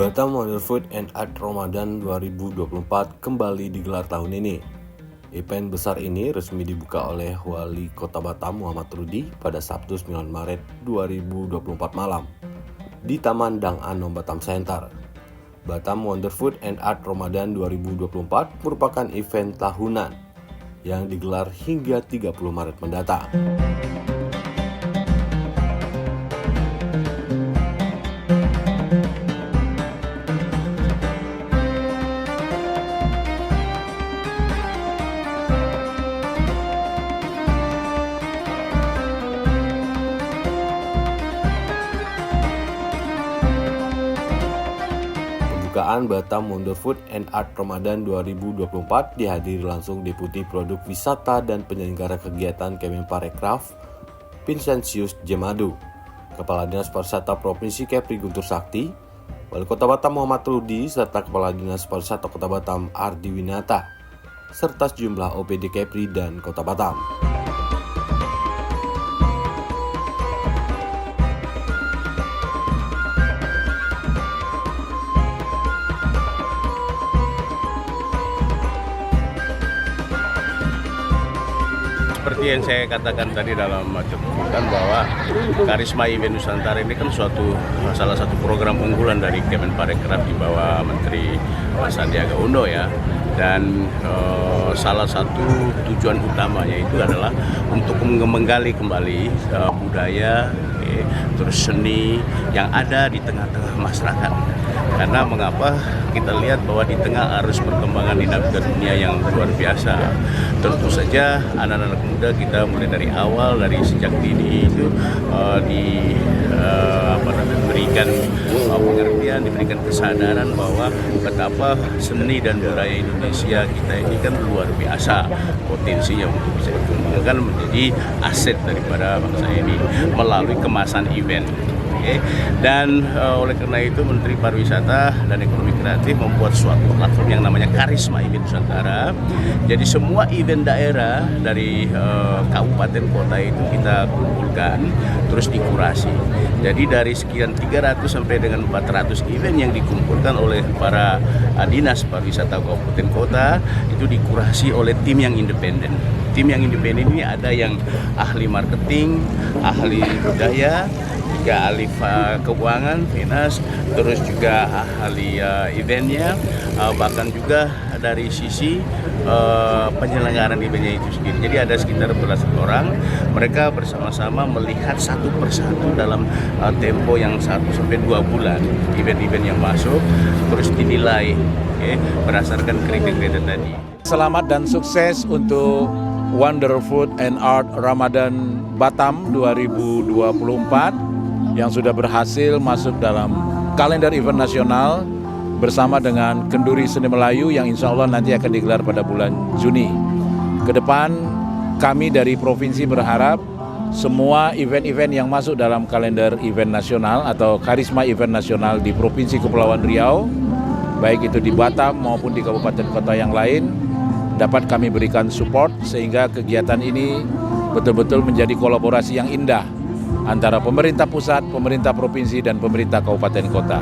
Batam Wonder Food and Art Ramadan 2024 kembali digelar tahun ini. Event besar ini resmi dibuka oleh Wali Kota Batam Muhammad Rudi pada Sabtu 9 Maret 2024 malam di Taman Dang Anom Batam Center. Batam Wonder Food and Art Ramadan 2024 merupakan event tahunan yang digelar hingga 30 Maret mendatang. Pembukaan Batam Wonder Food and Art Ramadan 2024 dihadiri langsung Deputi Produk Wisata dan Penyelenggara Kegiatan Kemenparekraf Vincentius Jemadu, Kepala Dinas Pariwisata Provinsi Kepri Guntur Sakti, Wali Kota Batam Muhammad Rudi, serta Kepala Dinas Pariwisata Kota Batam Ardi Winata, serta sejumlah OPD Kepri dan Kota Batam. Seperti yang saya katakan tadi dalam cuplikan bahwa Karisma Event Nusantara ini kan salah satu program unggulan dari Kemenparekraf di bawah Menteri Mas Sandiaga Uno ya. Dan salah satu tujuan utamanya itu adalah untuk menggali kembali budaya, terus seni yang ada di tengah-tengah masyarakat. Karena mengapa kita lihat bahwa di tengah arus perkembangan dinamika dunia yang luar biasa, tentu saja anak-anak muda kita mulai dari awal, dari sejak dini itu diberikan pengertian, diberikan kesadaran bahwa betapa seni dan budaya Indonesia kita ini kan luar biasa potensinya untuk bisa dikembangkan menjadi aset daripada bangsa ini melalui kemasan event. Dan oleh karena itu Menteri Pariwisata dan Ekonomi Kreatif membuat suatu platform yang namanya Karisma Event Nusantara. Jadi semua event daerah dari kabupaten kota itu kita kumpulkan terus dikurasi. Jadi dari sekian 300 sampai dengan 400 event yang dikumpulkan oleh para dinas pariwisata kabupaten kota itu dikurasi oleh tim yang independen. Tim yang independen ini ada yang ahli marketing, ahli budaya, juga ahli keuangan, finance, terus juga ahli eventnya, bahkan juga dari sisi penyelenggaraan eventnya itu sendiri. Jadi ada sekitar belasan orang, mereka bersama-sama melihat satu persatu dalam tempo yang 1 sampai 2 bulan event-event yang masuk, terus dinilai berdasarkan kriteria tadi. Selamat dan sukses untuk Wonder Food and Art Ramadan Batam 2024 yang sudah berhasil masuk dalam kalender event nasional bersama dengan Kenduri Seni Melayu yang insya Allah nanti akan digelar pada bulan Juni. Kedepan kami dari Provinsi berharap semua event-event yang masuk dalam kalender event nasional atau Karisma Event Nasional di Provinsi Kepulauan Riau, baik itu di Batam maupun di kabupaten kota yang lain, dapat kami berikan support sehingga kegiatan ini betul-betul menjadi kolaborasi yang indah antara pemerintah pusat, pemerintah provinsi, dan pemerintah kabupaten kota.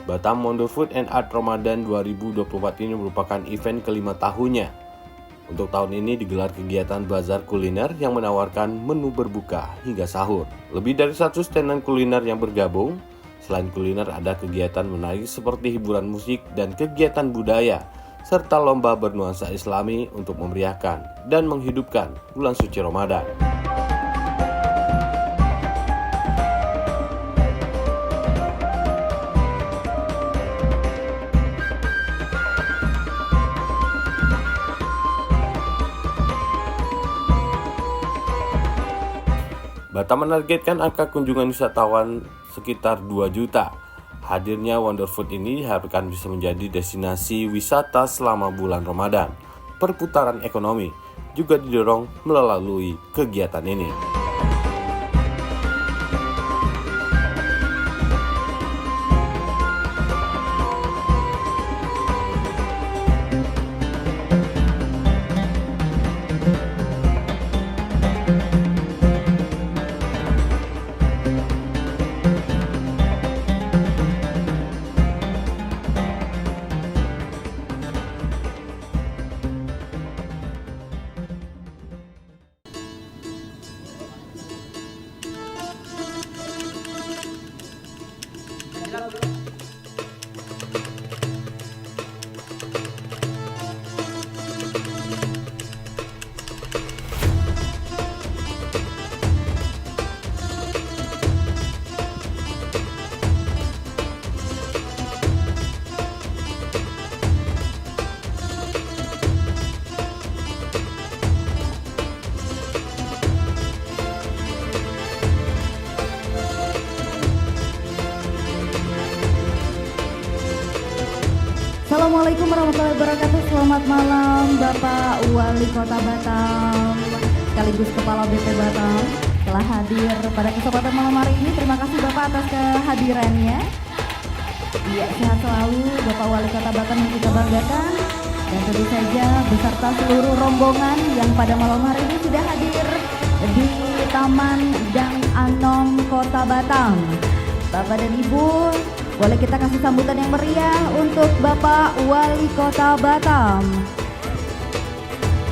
Batam Wonder Food and Art Ramadan 2024 ini merupakan event kelima tahunnya. Untuk tahun ini digelar kegiatan bazar kuliner yang menawarkan menu berbuka hingga sahur. Lebih dari 100 tenan kuliner yang bergabung. Selain kuliner ada kegiatan menarik seperti hiburan musik dan kegiatan budaya, serta lomba bernuansa Islami untuk memeriahkan dan menghidupkan bulan suci Ramadan. Batam menargetkan angka kunjungan wisatawan sekitar 2 juta. Hadirnya Wonder Food ini diharapkan bisa menjadi destinasi wisata selama bulan Ramadan. Perputaran ekonomi juga didorong melalui kegiatan ini. Assalamualaikum warahmatullahi wabarakatuh. Selamat malam Bapak Wali Kota Batam sekaligus Kepala BP Batam telah hadir pada kesempatan malam hari ini. Terima kasih Bapak atas kehadirannya. Iya, sehat selalu Bapak Wali Kota Batam yang kita banggakan, dan tentu saja beserta seluruh rombongan yang pada malam hari ini sudah hadir di Taman Dang Anom Kota Batam. Bapak dan Ibu, boleh kita kasih sambutan yang meriah untuk Bapak Wali Kota Batam.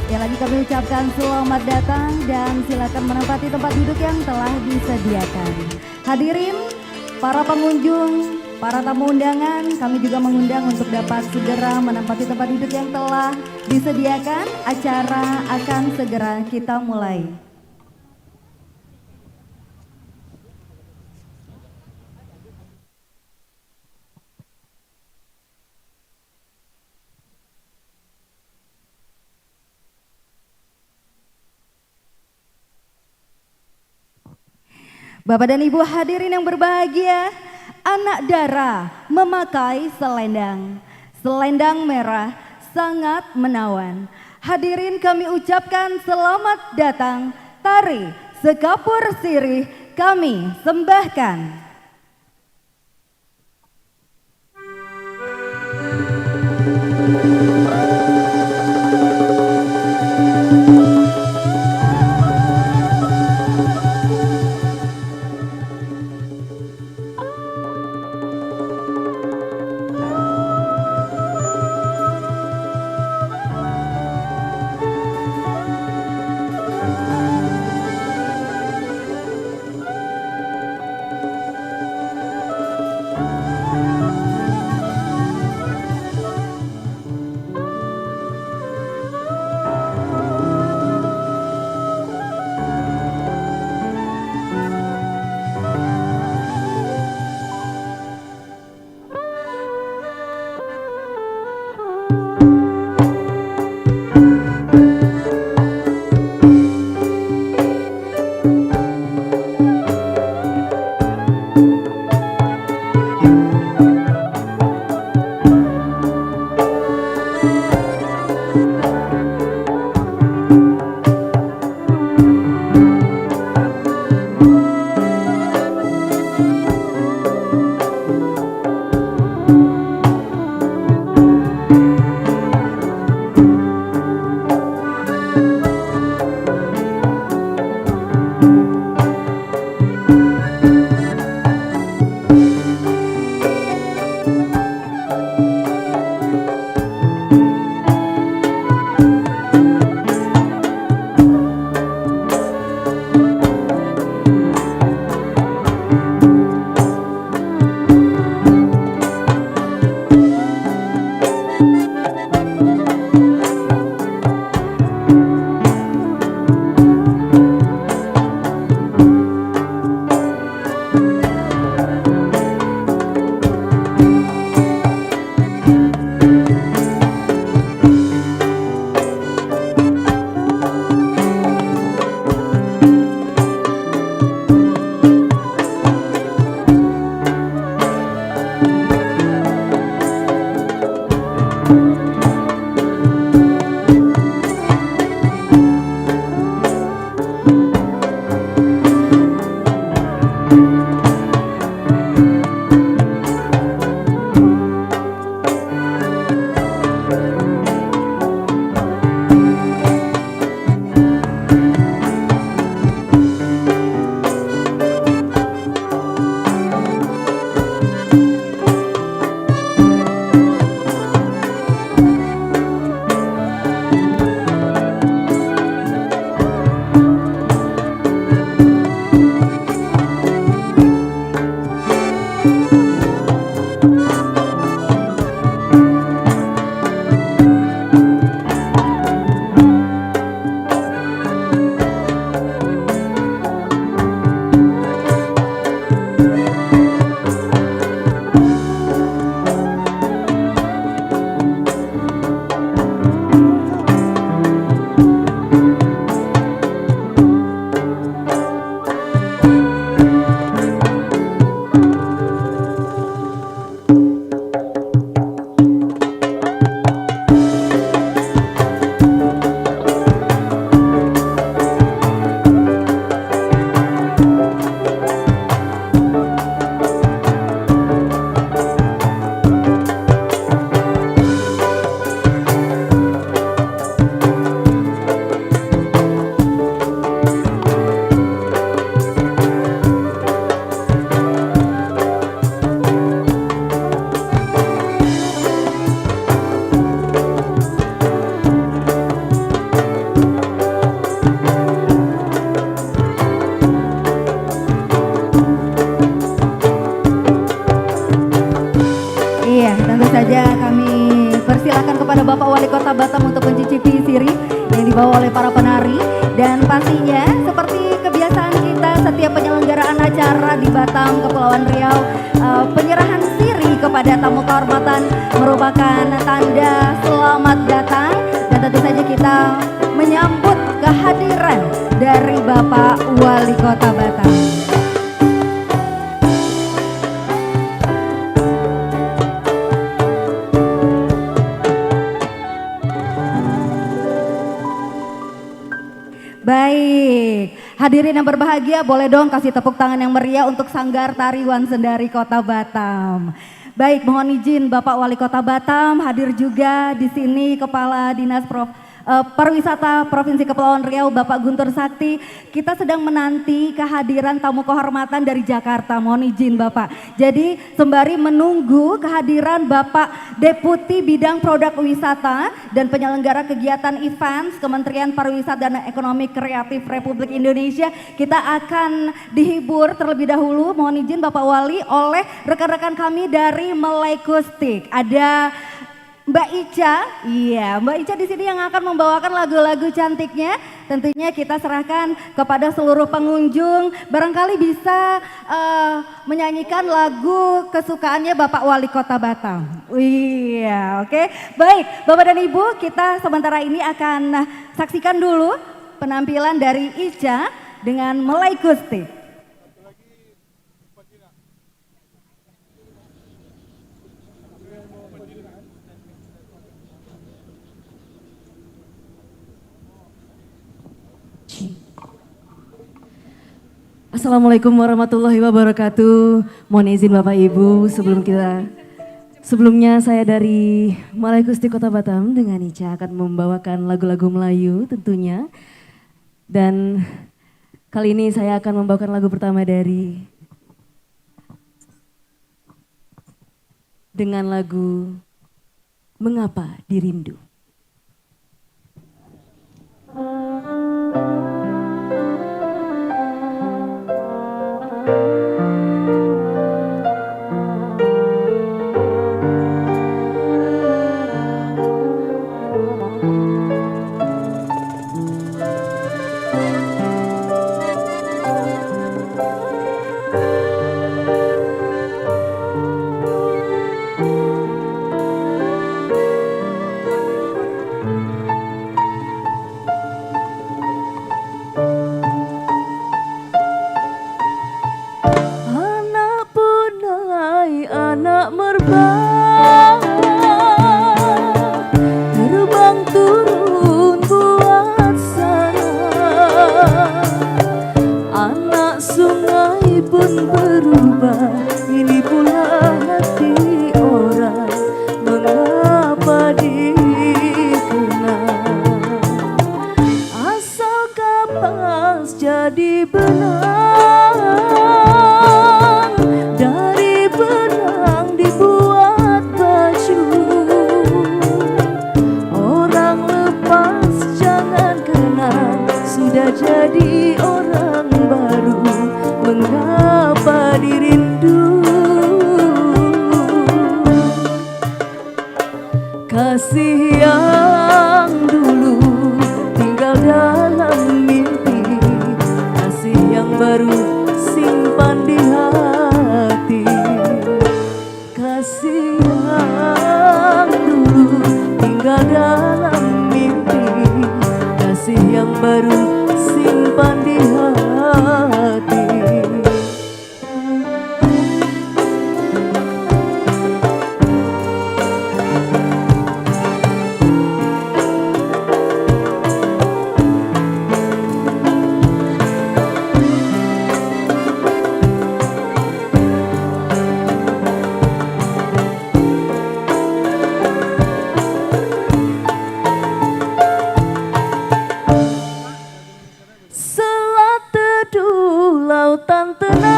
Sekali lagi kami ucapkan selamat datang dan silakan menempati tempat duduk yang telah disediakan. Hadirin, para pengunjung, para tamu undangan, kami juga mengundang untuk dapat segera menempati tempat duduk yang telah disediakan. Acara akan segera kita mulai. Bapak dan Ibu hadirin yang berbahagia, anak Dara memakai selendang. Selendang merah sangat menawan. Hadirin kami ucapkan selamat datang. Tari Sekapur Sirih kami sembahkan. Kota Batam untuk mencicipi sirih yang dibawa oleh para penari. Dan pastinya seperti kebiasaan kita setiap penyelenggaraan acara di Batam, Kepulauan Riau, penyerahan sirih kepada tamu kehormatan merupakan tanda selamat datang. Dan tentu saja kita menyambut kehadiran dari Bapak Wali Kota Batam. Baik, hadirin yang berbahagia, boleh dong kasih tepuk tangan yang meriah untuk Sanggar Tari Wan Sendari Kota Batam. Baik, mohon izin Bapak Wali Kota Batam, hadir juga di sini Kepala Dinas Pariwisata Provinsi Kepulauan Riau Bapak Guntur Sakti. Kita sedang menanti kehadiran tamu kehormatan dari Jakarta, mohon izin Bapak. Jadi sembari menunggu kehadiran Bapak Deputi Bidang Produk Wisata dan Penyelenggara Kegiatan Events Kementerian Pariwisata dan Ekonomi Kreatif Republik Indonesia, kita akan dihibur terlebih dahulu, mohon izin Bapak Wali, oleh rekan-rekan kami dari Melekustik. Ada Mbak Ica, iya Mbak Ica di sini yang akan membawakan lagu-lagu cantiknya. Tentunya kita serahkan kepada seluruh pengunjung, barangkali bisa menyanyikan lagu kesukaannya Bapak Wali Kota Batam. Iya, oke. Baik, Bapak dan Ibu, kita sementara ini akan saksikan dulu penampilan dari Ica dengan Melekustik. Assalamualaikum warahmatullahi wabarakatuh. Mohon izin Bapak Ibu, sebelumnya saya dari Melekustik Kota Batam dengan Ica akan membawakan lagu-lagu Melayu tentunya. Dan kali ini saya akan membawakan lagu pertama dengan lagu Mengapa Dirindu. Kasih yang dulu tinggal dalam mimpi, kasih yang baru simpan di hati. Kasih yang dulu tinggal dalam mimpi, kasih yang baru simpan di hati. Lautan tenang,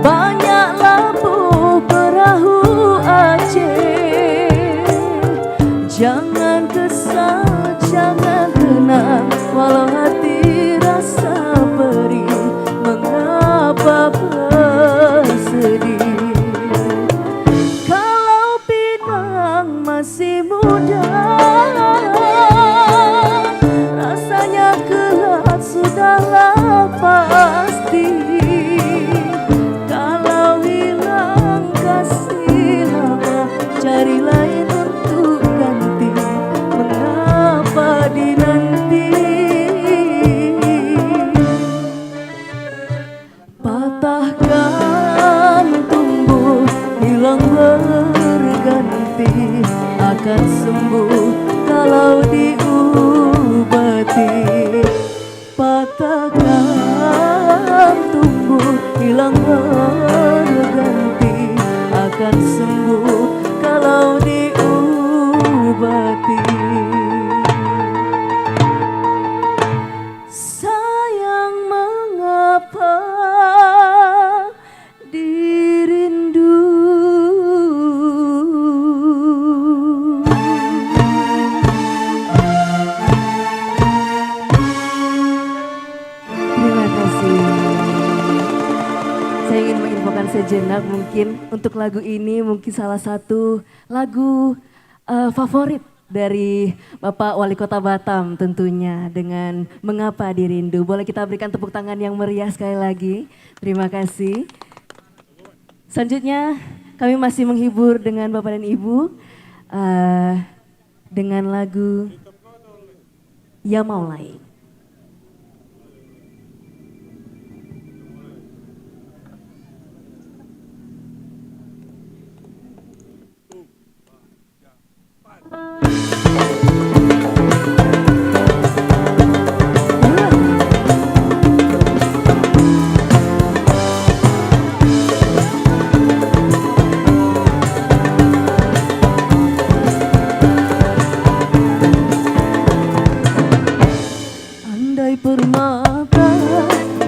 banyak lampu perahu Aceh. Jangan kesal, jangan tenang, walau hati rasa perih. Mengapa bersedih? Kalau Pinang sejenak mungkin untuk lagu ini mungkin salah satu lagu favorit dari Bapak Wali Kota Batam tentunya dengan Mengapa Dirindu. Boleh kita berikan tepuk tangan yang meriah sekali lagi. Terima kasih. Selanjutnya kami masih menghibur dengan Bapak dan Ibu dengan lagu Ya Maulay.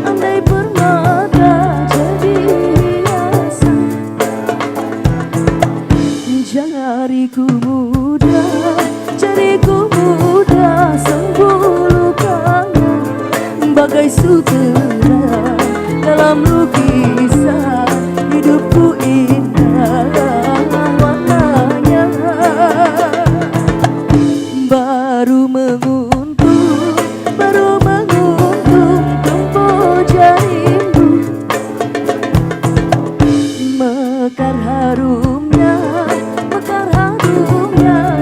Andai permata jadi hiasan, jariku muda sembulu kangen, bagai sutera dalam lukisan hidupku indah warnanya, baru menguntung tempoja rindu, mekar harumnya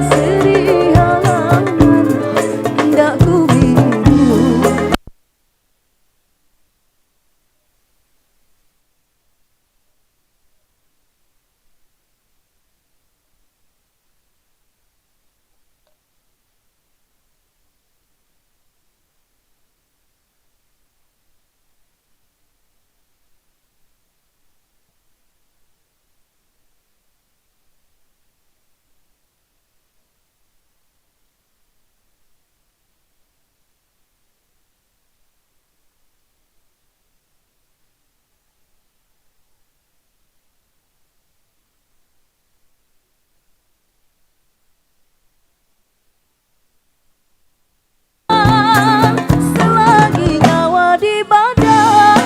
seri halaman, indah ku biru. Selagi nyawa di badan,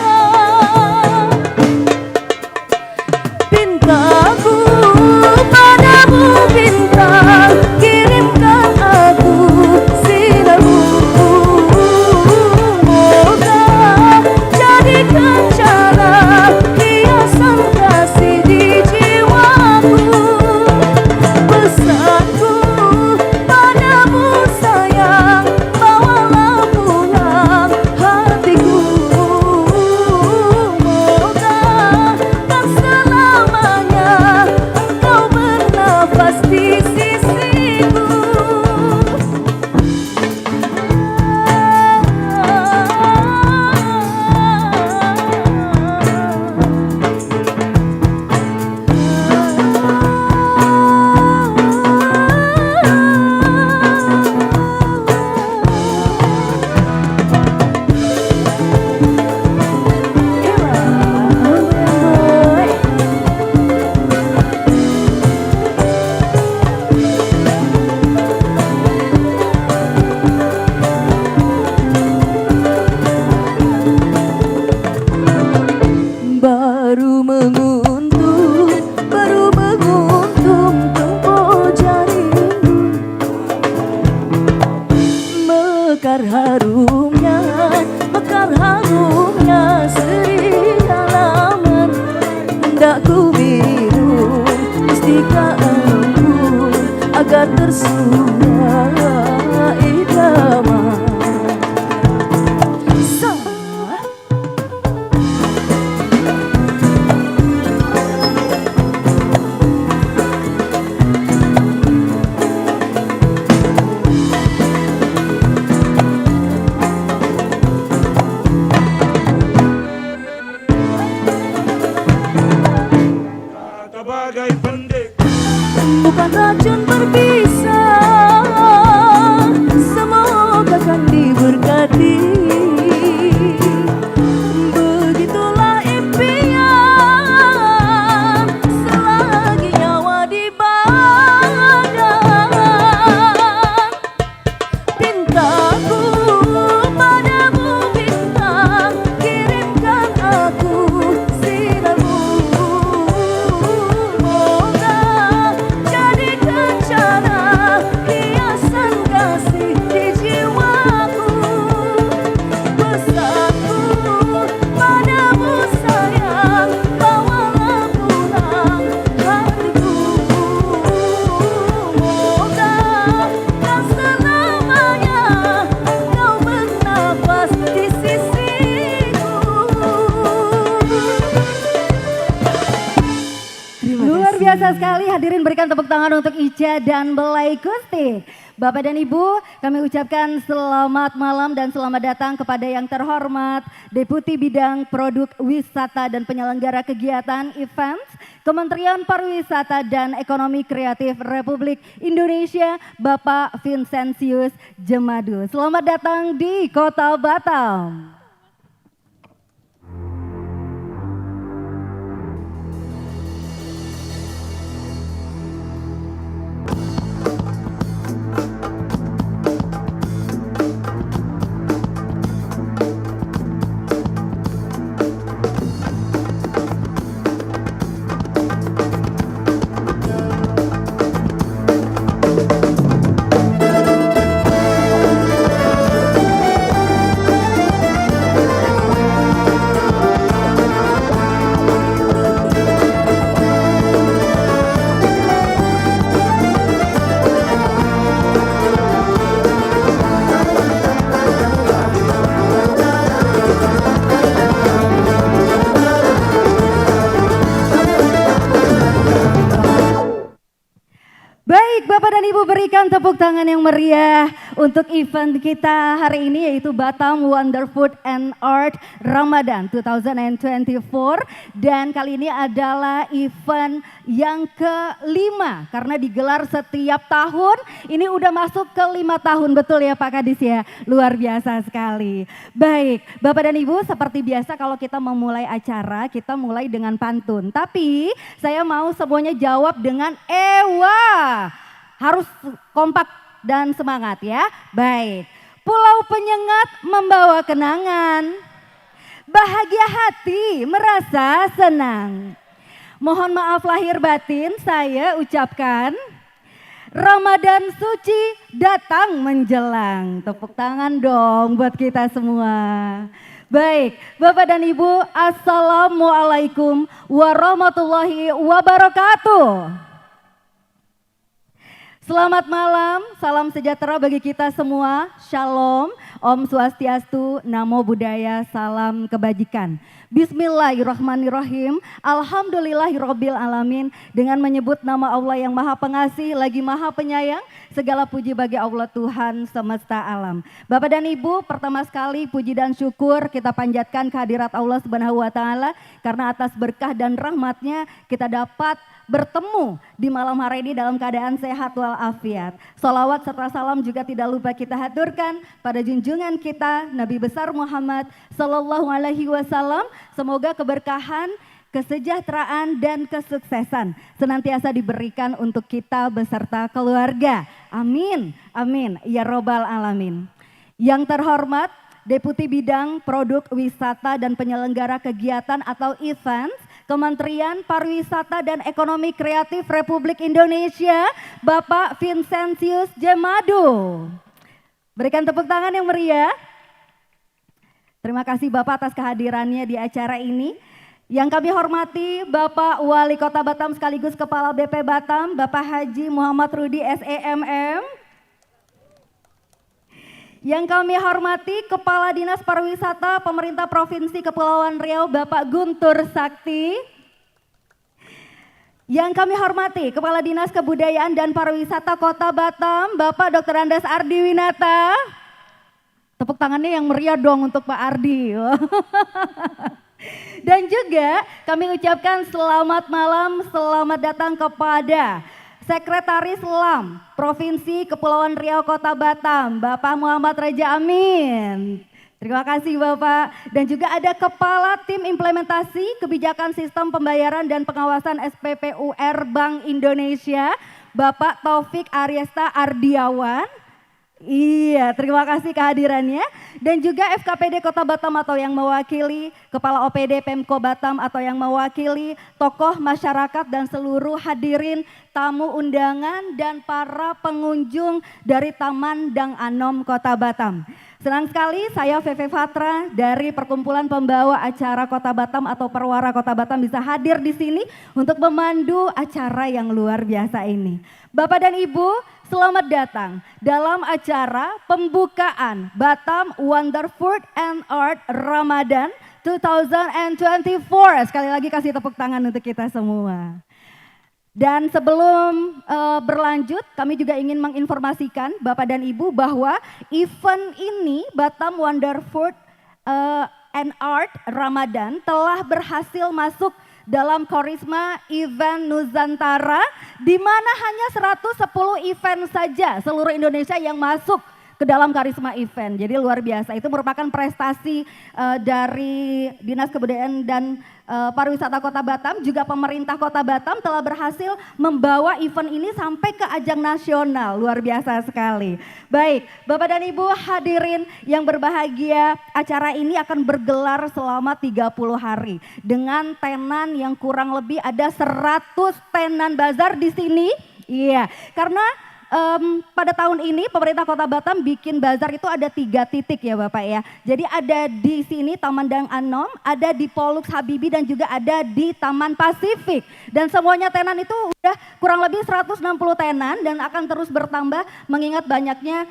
pintaku padamu bintang, kirimkan aku sinarmu, moga jadikan cara hiasan kasih di jiwaku. Pesanku padamu sayang, bawalah pulang hatiku, moga tak selamanya engkau bernafas di sisiku. Baru menguntung tempoja rindu, mekar harumnya seri halaman, hendak ku minum mustika embun agar tersurat idaman. Bagai pendek Bukan racun berbisa biasa sekali, hadirin berikan tepuk tangan untuk Ica dan Belai Kustik. Bapak dan Ibu, kami ucapkan selamat malam dan selamat datang kepada yang terhormat Deputi Bidang Produk Wisata dan Penyelenggara Kegiatan Events Kementerian Pariwisata dan Ekonomi Kreatif Republik Indonesia, Bapak Vincentius Jemadu. Selamat datang di Kota Batam. Baik, Bapak dan Ibu, berikan tepuk tangan yang meriah untuk event kita hari ini, yaitu Batam Wonder Food and Art Ramadan 2024. Dan kali ini adalah event yang kelima karena digelar setiap tahun. Ini udah masuk ke 5 tahun, betul ya Pak Kadis ya? Luar biasa sekali. Baik, Bapak dan Ibu, seperti biasa kalau kita memulai acara, kita mulai dengan pantun. Tapi saya mau semuanya jawab dengan ewa. Harus kompak dan semangat ya. Baik. Pulau penyengat membawa kenangan. Bahagia hati merasa senang. Mohon maaf lahir batin saya ucapkan. Ramadan suci datang menjelang. Tepuk tangan dong buat kita semua. Baik, Bapak dan Ibu, Assalamualaikum warahmatullahi wabarakatuh. Selamat malam, salam sejahtera bagi kita semua. Shalom, Om Swastiastu, Namo Buddhaya, salam kebajikan. Bismillahirrahmanirrahim. Alhamdulillahirabbil alamin. Dengan menyebut nama Allah yang Maha Pengasih lagi Maha Penyayang, segala puji bagi Allah Tuhan semesta alam. Bapak dan Ibu, pertama sekali puji dan syukur kita panjatkan kehadirat Allah Subhanahu wa taala karena atas berkah dan rahmatnya kita dapat bertemu di malam hari ini dalam keadaan sehat walafiat. Salawat serta salam juga tidak lupa kita haturkan pada junjungan kita Nabi besar Muhammad Sallallahu Alaihi Wasallam. Semoga keberkahan, kesejahteraan dan kesuksesan senantiasa diberikan untuk kita beserta keluarga. Amin, amin, ya robbal alamin. Yang terhormat Deputi Bidang Produk Wisata dan Penyelenggara Kegiatan atau Events Kementerian Pariwisata dan Ekonomi Kreatif Republik Indonesia, Bapak Vincentius Jemadu. Berikan tepuk tangan yang meriah. Terima kasih Bapak atas kehadirannya di acara ini. Yang kami hormati Bapak Wali Kota Batam sekaligus Kepala BP Batam, Bapak Haji Muhammad Rudi SEMM. Yang kami hormati Kepala Dinas Pariwisata Pemerintah Provinsi Kepulauan Riau, Bapak Guntur Sakti. Yang kami hormati Kepala Dinas Kebudayaan dan Pariwisata Kota Batam, Bapak Dr. Andes Ardi Winata. Tepuk tangannya yang meriah dong untuk Pak Ardi. Dan juga kami ucapkan selamat malam, selamat datang kepada Sekretaris LAM Provinsi Kepulauan Riau Kota Batam, Bapak Muhammad Raja Amin. Terima kasih Bapak. Dan juga ada Kepala Tim Implementasi Kebijakan Sistem Pembayaran dan Pengawasan SPPUR Bank Indonesia, Bapak Taufik Aryesta Ardiawan. Iya, terima kasih kehadirannya. Dan juga FKPD Kota Batam atau yang mewakili, Kepala OPD Pemko Batam atau yang mewakili tokoh masyarakat dan seluruh hadirin, tamu undangan dan para pengunjung dari Taman Dang Anom Kota Batam. Senang sekali saya Feve Fatra dari Perkumpulan Pembawa Acara Kota Batam atau Perwara Kota Batam bisa hadir di sini untuk memandu acara yang luar biasa ini. Bapak dan Ibu, selamat datang dalam acara pembukaan Batam Wonder Food and Art Ramadan 2024. Sekali lagi kasih tepuk tangan untuk kita semua. Dan sebelum berlanjut, kami juga ingin menginformasikan Bapak dan Ibu bahwa event ini Batam Wonder Food and Art Ramadan telah berhasil masuk dalam Korisma Event Nusantara, di mana hanya 110 event saja seluruh Indonesia yang masuk ke dalam Karisma Event. Jadi luar biasa, itu merupakan prestasi dari Dinas Kebudayaan dan Pariwisata Kota Batam, juga pemerintah Kota Batam telah berhasil membawa event ini sampai ke ajang nasional. Luar biasa sekali. Baik, Bapak dan Ibu hadirin yang berbahagia, acara ini akan bergelar selama 30 hari dengan tenan yang kurang lebih ada 100 tenan bazar di sini. Iya, karena pada tahun ini pemerintah Kota Batam bikin bazar itu ada 3 titik ya Bapak ya. Jadi ada di sini Taman Dang Anom, ada di Pollux Habibie dan juga ada di Taman Pasifik. Dan semuanya tenan itu udah kurang lebih 160 tenan dan akan terus bertambah mengingat banyaknya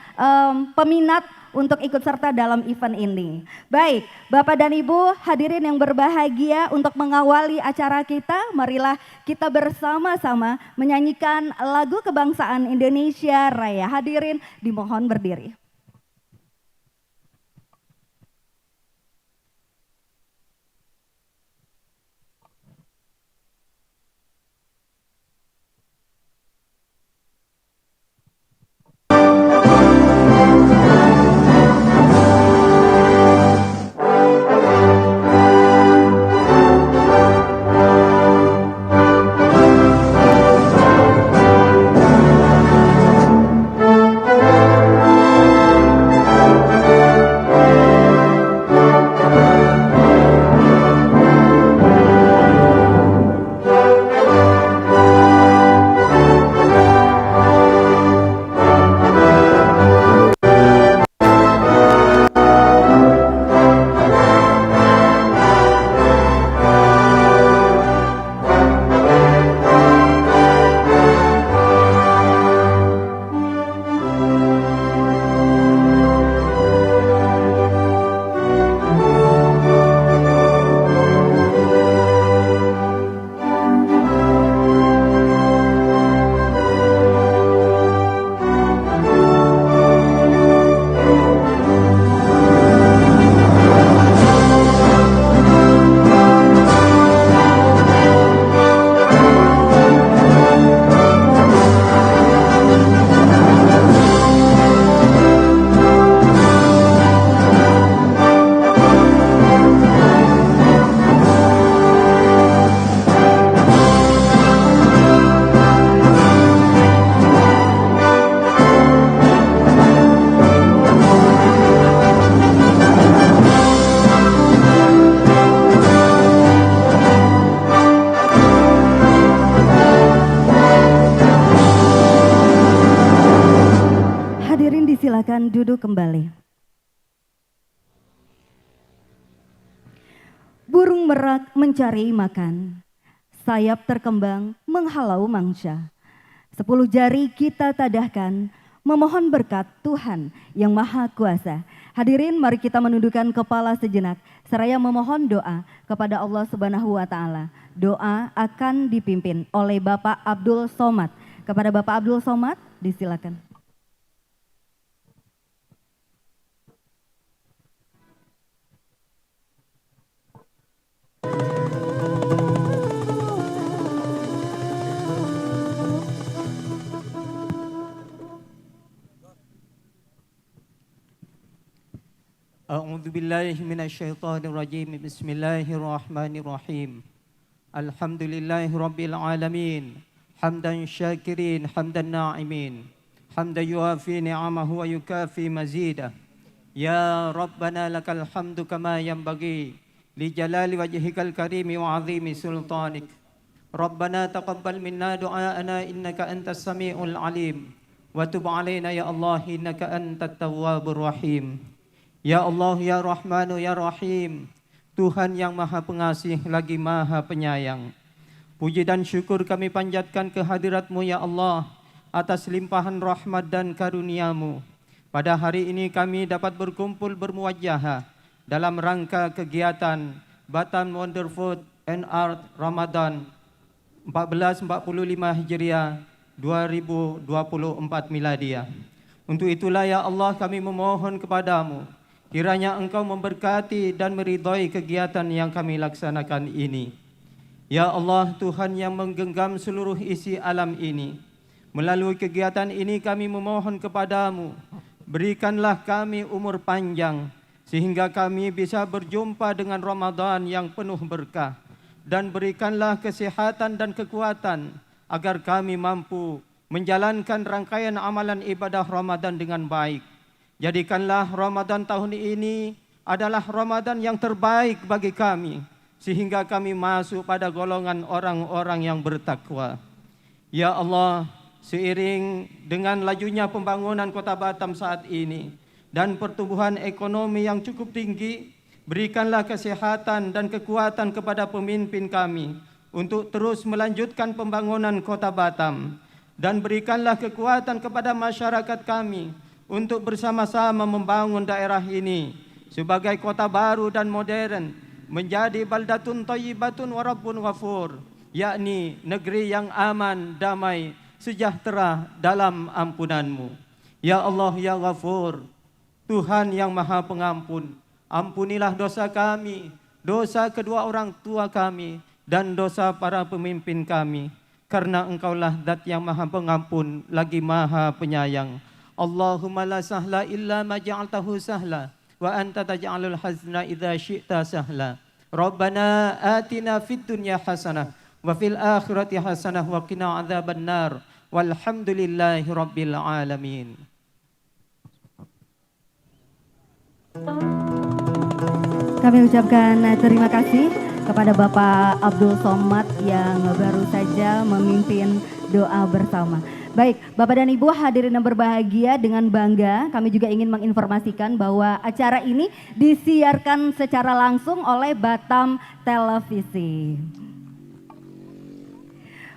peminat untuk ikut serta dalam event ini. Baik, Bapak dan Ibu hadirin yang berbahagia, untuk mengawali acara kita, marilah kita bersama-sama menyanyikan lagu kebangsaan Indonesia Raya. Hadirin dimohon berdiri. Silakan duduk kembali. Burung merak mencari makan, sayap terkembang menghalau mangsa. 10 jari kita tadahkan, memohon berkat Tuhan yang Maha Kuasa. Hadirin, mari kita menundukkan kepala sejenak, seraya memohon doa kepada Allah Subhanahu wa Ta'ala. Doa akan dipimpin oleh Bapak Abdul Somad. Kepada Bapak Abdul Somad, disilakan. A'udzu billahi minasyaitonir rajim. Bismillahirrahmanirrahim. Alhamdulillahi rabbil alamin. Hamdan syakirin, hamdan na'imin. Hamdan yuafi ni'amahu wa yukafi mazidah. Ya Rabbana lakal hamdu kama yanbaghi li jalali wajhikal karimi wa 'azimi sultanik. Rabbana taqabbal minna du'aana innaka antas samiul alim. Wa tub 'alaina ya Allah innaka antat tawwabur rahim. Ya Allah, ya Rahmanu, ya Rahim, Tuhan yang Maha Pengasih lagi Maha Penyayang. Puji dan syukur kami panjatkan kehadirat-Mu ya Allah atas limpahan rahmat dan karunia-Mu. Pada hari ini kami dapat berkumpul bermuwajahah dalam rangka kegiatan Batam Wonder Food and Art Ramadan 1445 Hijriah 2024 Miladiah. Untuk itulah ya Allah kami memohon kepadamu, kiranya Engkau memberkati dan meridhai kegiatan yang kami laksanakan ini. Ya Allah, Tuhan yang menggenggam seluruh isi alam ini, melalui kegiatan ini kami memohon kepadamu, berikanlah kami umur panjang, sehingga kami bisa berjumpa dengan Ramadan yang penuh berkah, dan berikanlah kesehatan dan kekuatan, agar kami mampu menjalankan rangkaian amalan ibadah Ramadan dengan baik. Jadikanlah Ramadan tahun ini adalah Ramadan yang terbaik bagi kami, sehingga kami masuk pada golongan orang-orang yang bertakwa. Ya Allah, seiring dengan lajunya pembangunan Kota Batam saat ini dan pertumbuhan ekonomi yang cukup tinggi, berikanlah kesehatan dan kekuatan kepada pemimpin kami untuk terus melanjutkan pembangunan Kota Batam, dan berikanlah kekuatan kepada masyarakat kami untuk bersama-sama membangun daerah ini sebagai kota baru dan modern, menjadi baldatun thayyibatun wa rabbun ghafur, yakni negeri yang aman, damai, sejahtera dalam ampunan-Mu. Ya Allah, ya Ghafur, Tuhan yang Maha Pengampun, ampunilah dosa kami, dosa kedua orang tua kami, dan dosa para pemimpin kami, karena Engkaulah Zat yang Maha Pengampun lagi Maha Penyayang. Allahumma la sahla illa ma ja'altahu sahla wa anta taj'alul hazna idza syi'ta sahla. Rabbana atina fid dunya hasanah wa fil akhirati hasanah wa qina adzabannar. Walhamdulillahi rabbil alamin. Kami ucapkan terima kasih kepada Bapak Abdul Somad yang baru saja memimpin doa bersama. Baik, Bapak dan Ibu hadirin yang berbahagia, dengan bangga kami juga ingin menginformasikan bahwa acara ini disiarkan secara langsung oleh Batam Televisi.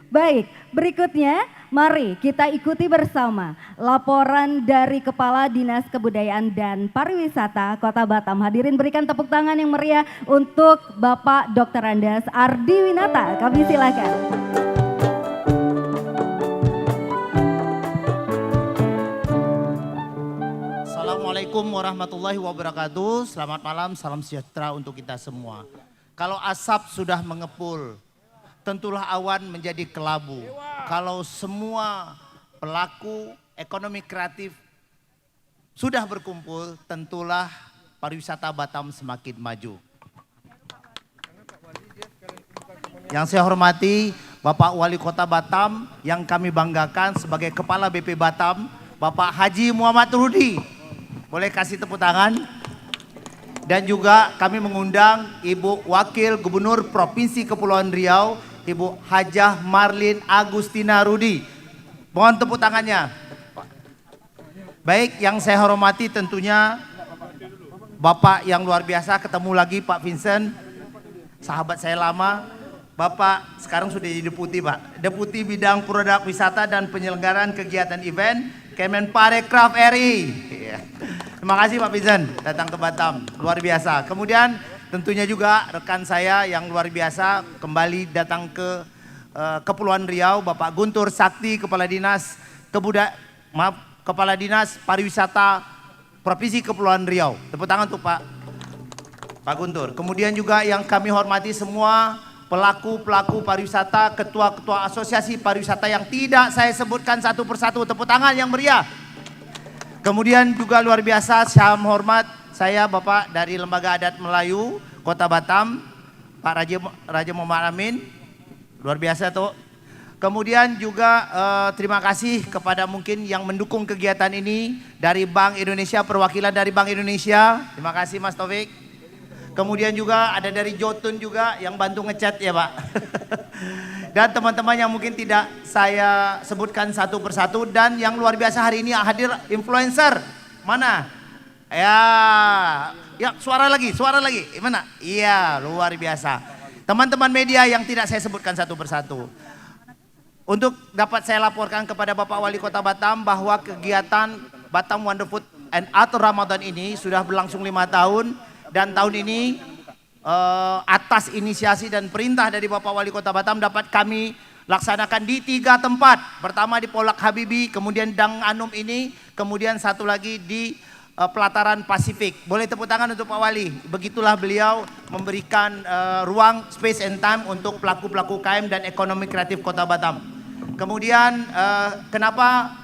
Baik, berikutnya mari kita ikuti bersama laporan dari Kepala Dinas Kebudayaan dan Pariwisata Kota Batam. Hadirin berikan tepuk tangan yang meriah untuk Bapak Dr. Andes Ardi Winata. Kami silakan. Assalamualaikum warahmatullahi wabarakatuh. Selamat malam, salam sejahtera untuk kita semua. Kalau asap sudah mengepul, tentulah awan menjadi kelabu. Kalau semua pelaku ekonomi kreatif sudah berkumpul, tentulah pariwisata Batam semakin maju. Yang saya hormati Bapak Wali Kota Batam yang kami banggakan sebagai Kepala BP Batam, Bapak Haji Muhammad Rudi. Boleh kasih tepuk tangan? Dan juga kami mengundang Ibu Wakil Gubernur Provinsi Kepulauan Riau, Ibu Hajah Marlin Agustina Rudi. Mohon tepuk tangannya. Baik, yang saya hormati tentunya Bapak yang luar biasa, ketemu lagi Pak Vincent, sahabat saya lama. Bapak sekarang sudah jadi deputi, Pak. Deputi Bidang Produk Wisata dan Penyelenggaraan Kegiatan Event Kemenparekraf RI. Terima kasih Pak Vincent datang ke Batam, luar biasa. Kemudian tentunya juga rekan saya yang luar biasa kembali datang ke Kepulauan Riau, Bapak Guntur Sakti, Kepala Dinas Kepala Dinas Pariwisata Provinsi Kepulauan Riau. Tepuk tangan untuk Pak Guntur. Kemudian juga yang kami hormati semua pelaku-pelaku pariwisata, ketua-ketua asosiasi pariwisata yang tidak saya sebutkan satu persatu. Tepuk tangan yang meriah. Kemudian juga luar biasa saya hormat saya Bapak dari Lembaga Adat Melayu Kota Batam, Pak Raja Muhammad Amin, luar biasa tuh. Kemudian juga terima kasih kepada mungkin yang mendukung kegiatan ini dari Bank Indonesia, perwakilan dari Bank Indonesia. Terima kasih Mas Taufik. Kemudian juga ada dari Jotun juga yang bantu ngecat ya Pak. Dan teman-teman yang mungkin tidak saya sebutkan satu persatu, dan yang luar biasa hari ini hadir influencer. Mana? Ya suara lagi. Mana? Iya, luar biasa. Teman-teman media yang tidak saya sebutkan satu persatu. Untuk dapat saya laporkan kepada Bapak Wali Kota Batam bahwa kegiatan Batam Wonder Food and Art Ramadan ini sudah berlangsung 5 tahun. Dan tahun ini atas inisiasi dan perintah dari Bapak Wali Kota Batam dapat kami laksanakan di 3 tempat. Pertama di Polak Habibi, kemudian Dang Anum ini, kemudian satu lagi di pelataran Pasifik. Boleh tepuk tangan untuk Pak Wali. Begitulah beliau memberikan ruang, space and time untuk pelaku-pelaku UKM dan ekonomi kreatif Kota Batam. Kemudian kenapa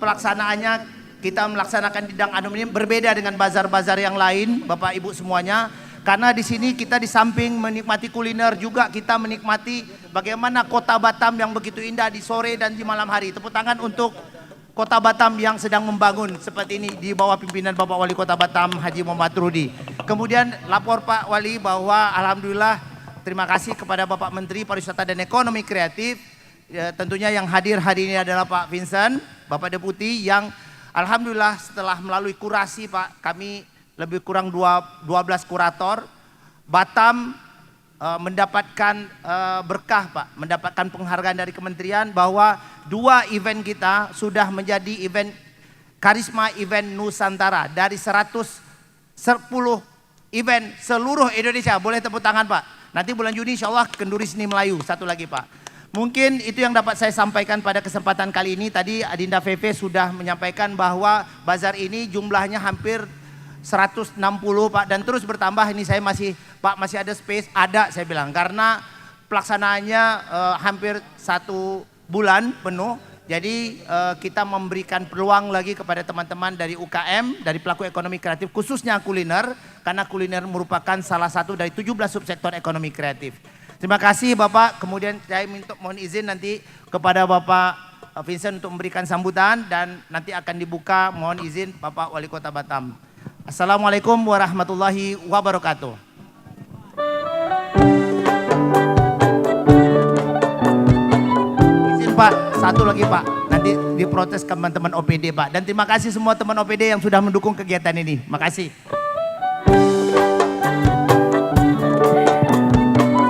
pelaksanaannya kita melaksanakan di Dang Anum ini berbeda dengan bazar-bazar yang lain, Bapak Ibu semuanya. Karena di sini kita di samping menikmati kuliner juga kita menikmati bagaimana Kota Batam yang begitu indah di sore dan di malam hari. Tepuk tangan untuk Kota Batam yang sedang membangun seperti ini di bawah pimpinan Bapak Wali Kota Batam Haji Muhammad Rudi. Kemudian lapor Pak Wali bahwa alhamdulillah terima kasih kepada Bapak Menteri Pariwisata dan Ekonomi Kreatif. Ya, tentunya yang hadir hari ini adalah Pak Vincent, Bapak Deputi yang alhamdulillah setelah melalui kurasi Pak, kami lebih kurang 12 kurator, Batam mendapatkan berkah Pak, mendapatkan penghargaan dari kementerian bahwa 2 event kita sudah menjadi event Karisma Event Nusantara dari 110 event seluruh Indonesia. Boleh tepuk tangan Pak. Nanti bulan Juni insya Allah Kenduri Seni Melayu, satu lagi Pak. Mungkin itu yang dapat saya sampaikan pada kesempatan kali ini. Tadi Adinda VV sudah menyampaikan bahwa bazar ini jumlahnya hampir 160 Pak dan terus bertambah. Ini saya masih Pak masih ada space, ada saya bilang karena pelaksanaannya hampir 1 bulan penuh. Jadi kita memberikan peluang lagi kepada teman-teman dari UKM, dari pelaku ekonomi kreatif khususnya kuliner karena kuliner merupakan salah satu dari 17 subsektor ekonomi kreatif. Terima kasih Bapak. Kemudian saya mohon izin nanti kepada Bapak Vincent untuk memberikan sambutan dan nanti akan dibuka mohon izin Bapak Wali Kota Batam. Assalamualaikum warahmatullahi wabarakatuh. Izin Pak, satu lagi Pak, nanti diprotes teman-teman OPD Pak. Dan terima kasih semua teman OPD yang sudah mendukung kegiatan ini. Makasih.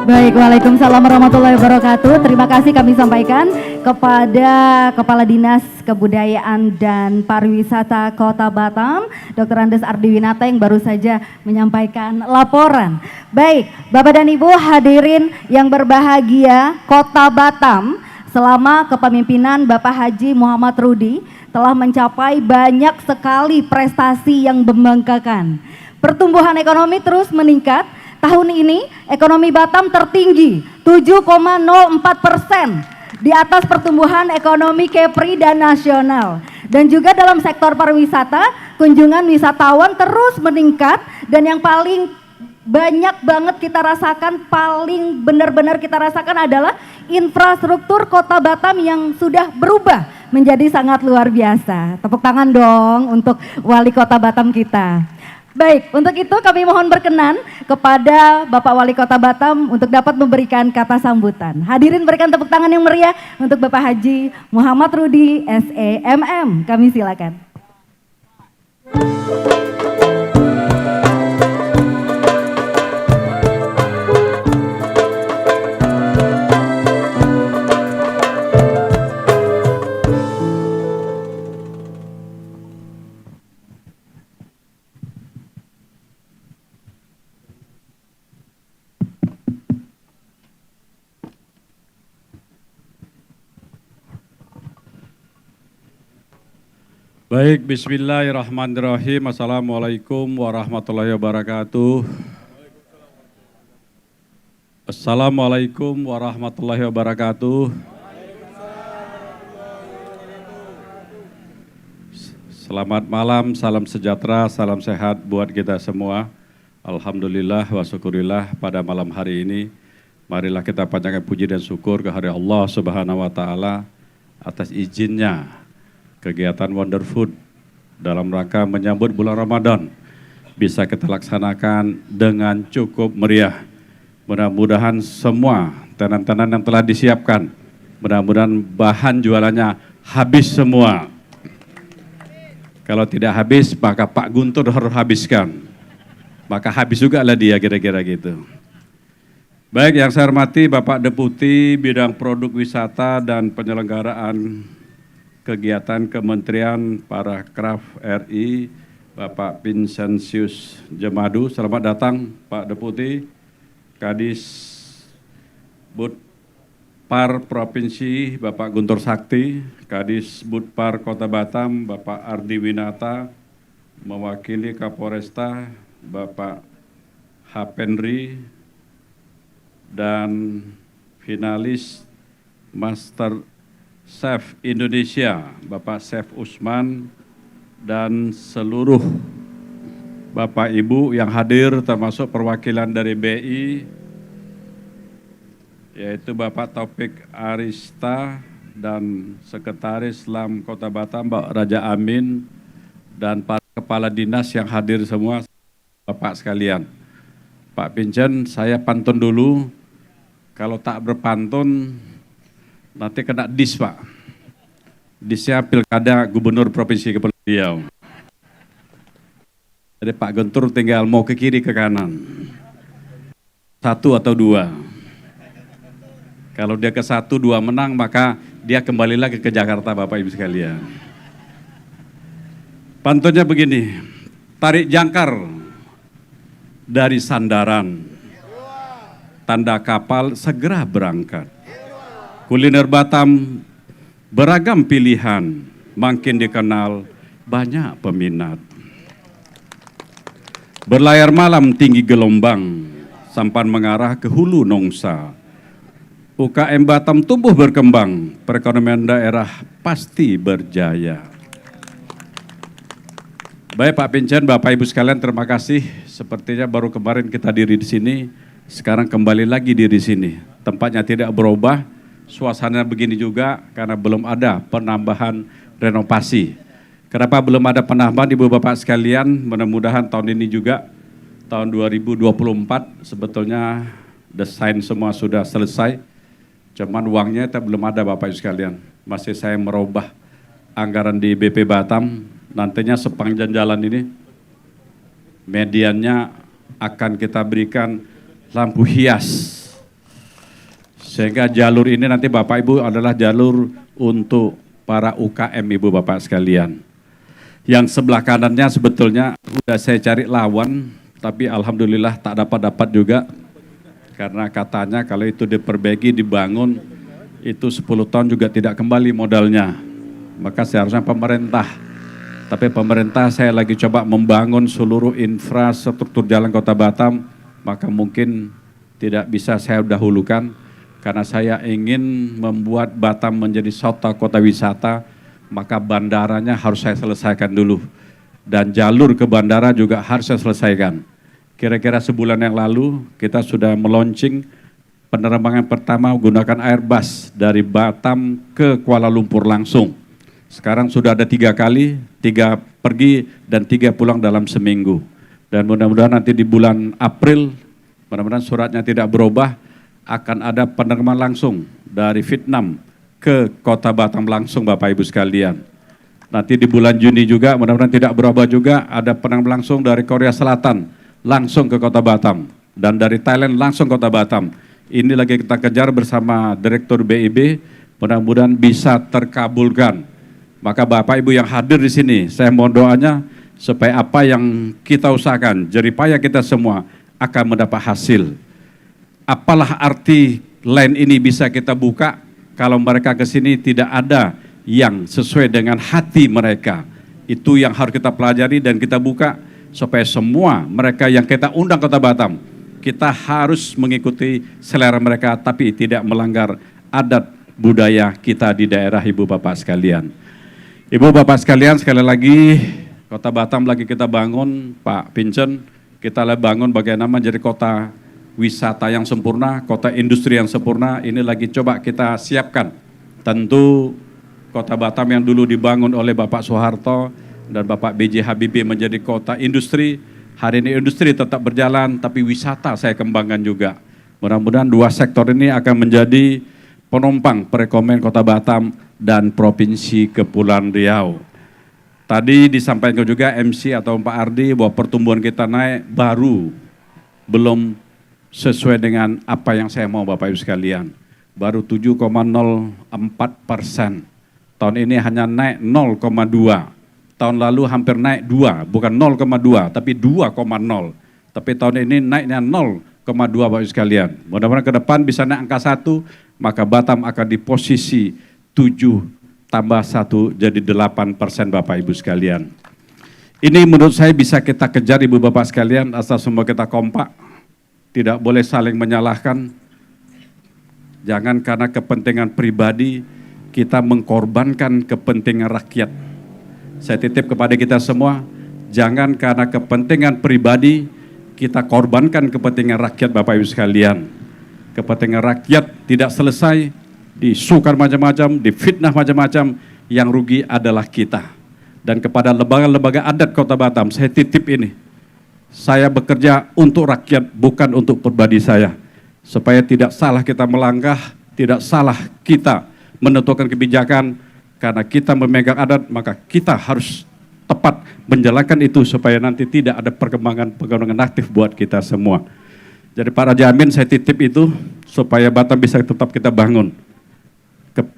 Baik, Waalaikumsalam warahmatullahi wabarakatuh. Terima kasih kami sampaikan kepada Kepala Dinas Kebudayaan dan Pariwisata Kota Batam, Dr. Andes Ardiwinata yang baru saja menyampaikan laporan. Baik, Bapak dan Ibu hadirin yang berbahagia, Kota Batam selama kepemimpinan Bapak Haji Muhammad Rudi telah mencapai banyak sekali prestasi yang membanggakan. Pertumbuhan ekonomi terus meningkat. Tahun ini ekonomi Batam tertinggi 7,04% di atas pertumbuhan ekonomi Kepri dan nasional. Dan juga dalam sektor pariwisata, kunjungan wisatawan terus meningkat dan yang paling banyak banget kita rasakan, paling benar-benar kita rasakan adalah infrastruktur Kota Batam yang sudah berubah menjadi sangat luar biasa. Tepuk tangan dong untuk Wali Kota Batam kita. Baik, untuk itu kami mohon berkenan kepada Bapak Wali Kota Batam untuk dapat memberikan kata sambutan. Hadirin berikan tepuk tangan yang meriah untuk Bapak Haji Muhammad Rudi SEMM. Kami silakan. Baik, bismillahirrahmanirrahim. Assalamualaikum warahmatullahi wabarakatuh. Assalamualaikum warahmatullahi wabarakatuh. Selamat malam, salam sejahtera, salam sehat buat kita semua. Alhamdulillah wa syukurillah pada malam hari ini. Marilah kita panjatkan puji dan syukur kehadirat Allah Subhanahu wa taala atas izinnya kegiatan Wonder Food dalam rangka menyambut bulan Ramadan bisa kita laksanakan dengan cukup meriah. Mudah-mudahan semua tenan-tenan yang telah disiapkan, mudah-mudahan bahan jualannya habis semua. Kalau tidak habis, maka Pak Guntur harus habiskan. Maka habis juga lah dia, kira-kira gitu. Baik, yang saya hormati Bapak Deputi Bidang Produk Wisata dan Penyelenggaraan Kegiatan Kementerian Parekraf RI, Bapak Vincentius Jemadu. Selamat datang Pak Deputi, Kadis Bud Par Provinsi Bapak Guntur Sakti, Kadis Budpar Kota Batam Bapak Ardi Winata, mewakili Kapolresta Bapak Hapenri, dan finalis Master Chef Indonesia Bapak Chef Usman, dan seluruh Bapak Ibu yang hadir termasuk perwakilan dari BI, yaitu Bapak Taufik Arista dan Sekretaris LAM Kota Batam Pak Raja Amin, dan para kepala dinas yang hadir semua, Bapak sekalian. Pak Pincen, saya pantun dulu, kalau tak berpantun nanti kena dis Pak. Disnya Pilkada Gubernur Provinsi Kepulauan Riau. Jadi Pak Guntur tinggal mau ke kiri ke kanan, 1 atau 2. Kalau dia ke 1, 2 menang, maka dia kembali lagi ke Jakarta, Bapak Ibu sekalian. Pantunnya begini, tarik jangkar dari sandaran, tanda kapal segera berangkat. Kuliner Batam beragam pilihan, makin dikenal banyak peminat. Berlayar malam tinggi gelombang, sampan mengarah ke hulu Nongsa. UKM Batam tumbuh berkembang, perekonomian daerah pasti berjaya. Baik Pak Pincen, Bapak Ibu sekalian, terima kasih. Sepertinya baru kemarin kita diri di sini, sekarang kembali lagi diri sini. Tempatnya tidak berubah, suasananya begini juga karena belum ada penambahan renovasi. Kenapa belum ada penambahan Ibu Bapak sekalian? Mudah-mudahan tahun ini juga, tahun 2024 sebetulnya desain semua sudah selesai. Cuman uangnya belum ada Bapak Ibu sekalian. Masih saya merubah anggaran di BP Batam. Nantinya sepanjang jalan ini, mediannya akan kita berikan lampu hias. Sehingga jalur ini nanti Bapak Ibu adalah jalur untuk para UKM Ibu Bapak sekalian. Yang sebelah kanannya sebetulnya sudah saya cari lawan, tapi alhamdulillah tak dapat juga. Karena katanya kalau itu diperbaiki, dibangun, itu 10 tahun juga tidak kembali modalnya. Maka seharusnya pemerintah. Tapi pemerintah saya lagi coba membangun seluruh infrastruktur jalan Kota Batam, maka mungkin tidak bisa saya dahulukan. Karena saya ingin membuat Batam menjadi kota wisata, maka bandaranya harus saya selesaikan dulu. Dan jalur ke bandara juga harus saya selesaikan. Kira-kira sebulan yang lalu kita sudah meluncing penerbangan pertama menggunakan Airbus dari Batam ke Kuala Lumpur langsung. Sekarang sudah ada 3 kali, 3 pergi dan 3 pulang dalam seminggu. Dan mudah-mudahan nanti di bulan April, mudah-mudahan suratnya tidak berubah, akan ada penerbangan langsung dari Vietnam ke Kota Batam langsung Bapak Ibu sekalian. Nanti di bulan Juni juga, mudah-mudahan tidak berubah juga, ada penerbangan langsung dari Korea Selatan langsung ke Kota Batam, dan dari Thailand langsung Kota Batam. Ini lagi kita kejar bersama Direktur BIB, mudah-mudahan bisa terkabulkan. Maka Bapak Ibu yang hadir di sini, saya mohon doanya supaya apa yang kita usahakan, jeripaya kita semua akan mendapat hasil. Apalah arti line ini bisa kita buka kalau mereka ke sini tidak ada yang sesuai dengan hati mereka. Itu yang harus kita pelajari dan kita buka. Supaya semua mereka yang kita undang Kota Batam, kita harus mengikuti selera mereka, tapi tidak melanggar adat budaya kita di daerah Ibu Bapak sekalian. Ibu Bapak sekalian, sekali lagi Kota Batam lagi kita bangun, Pak Pincen, kita lagi bangun bagaimana jadi kota wisata yang sempurna, kota industri yang sempurna. Ini lagi coba kita siapkan. Tentu Kota Batam yang dulu dibangun oleh Bapak Soeharto dan Bapak B.J. Habibie menjadi kota industri. Hari ini industri tetap berjalan, tapi wisata saya kembangkan juga. Mudah-mudahan 2 sektor ini akan menjadi penopang perekonomian Kota Batam dan Provinsi Kepulauan Riau. Tadi disampaikan juga MC atau Pak Ardi bahwa pertumbuhan kita naik baru, belum sesuai dengan apa yang saya mau Bapak Ibu sekalian. Baru 7,04%. Tahun ini hanya naik 0,2%. Tahun lalu hampir naik 2, bukan 0,2, tapi 2,0. Tapi tahun ini naiknya 0,2%. Bapak Ibu sekalian. Mudah-mudahan ke depan bisa naik angka 1, maka Batam akan di posisi 7 tambah 1 jadi 8% Bapak Ibu sekalian. Ini menurut saya bisa kita kejar Ibu Bapak sekalian asal semua kita kompak. Tidak boleh saling menyalahkan. Jangan karena kepentingan pribadi kita mengkorbankan kepentingan rakyat. Saya titip kepada kita semua, jangan karena kepentingan pribadi kita korbankan kepentingan rakyat Bapak Ibu sekalian. Kepentingan rakyat tidak selesai, disukan macam-macam, difitnah macam-macam, yang rugi adalah kita. Dan kepada lembaga-lembaga adat Kota Batam, saya titip ini. Saya bekerja untuk rakyat, bukan untuk pribadi saya. Supaya tidak salah kita melangkah, tidak salah kita menentukan kebijakan, karena kita memegang adat, maka kita harus tepat menjalankan itu supaya nanti tidak ada perkembangan aktif buat kita semua. Jadi para jamin saya titip itu supaya Batam bisa tetap kita bangun.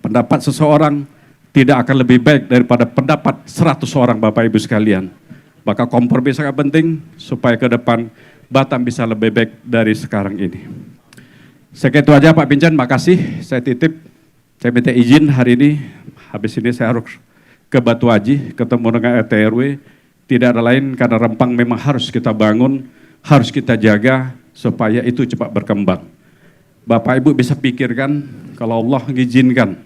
Pendapat seseorang tidak akan lebih baik daripada pendapat 100 orang Bapak Ibu sekalian. Maka kompromi sangat penting supaya ke depan Batam bisa lebih baik dari sekarang ini. Segitu aja Pak Pinjan, makasih. Saya titip, saya minta izin hari ini, habis ini saya harus ke Batu Haji, ketemu dengan RT RW. Tidak ada lain karena Rempang memang harus kita bangun, harus kita jaga supaya itu cepat berkembang. Bapak Ibu bisa pikirkan kalau Allah mengizinkan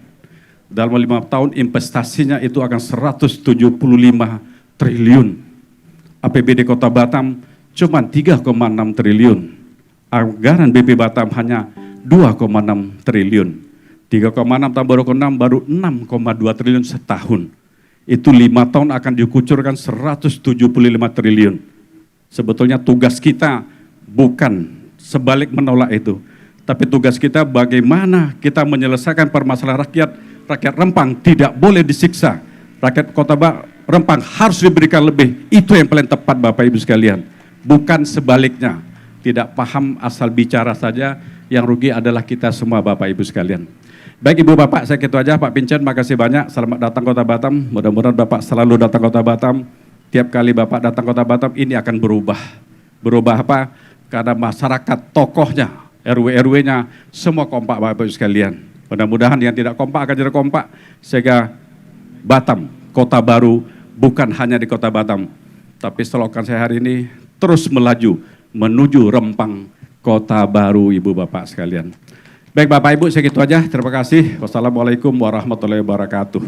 dalam 5 tahun investasinya itu akan 175 triliun. APBD Kota Batam cuma 3,6 triliun. Anggaran BP Batam hanya 2,6 triliun. 3,6 tambah 2,6 baru 6,2 triliun setahun. Itu 5 tahun akan dikucurkan 175 triliun. Sebetulnya tugas kita bukan sebalik menolak itu. Tapi tugas kita bagaimana kita menyelesaikan permasalahan rakyat. Rakyat Rempang tidak boleh disiksa. Rakyat Kota Rempang harus diberikan lebih. Itu yang paling tepat Bapak Ibu sekalian. Bukan sebaliknya. Tidak paham asal bicara saja, yang rugi adalah kita semua Bapak Ibu sekalian. Baik Ibu Bapak, saya gitu aja. Pak Pincan, makasih banyak. Selamat datang Kota Batam. Mudah-mudahan Bapak selalu datang Kota Batam. Tiap kali Bapak datang Kota Batam, ini akan berubah. Berubah apa? Karena masyarakat, tokohnya, RW-RW-nya, semua kompak Bapak Ibu sekalian. Mudah-mudahan yang tidak kompak akan jadi kompak, sehingga Batam, kota baru, bukan hanya di Kota Batam, tapi slogan saya hari ini, terus melaju, menuju Rempang, kota baru Ibu Bapak sekalian. Baik Bapak Ibu, segitu aja. Terima kasih. Wassalamualaikum warahmatullahi wabarakatuh.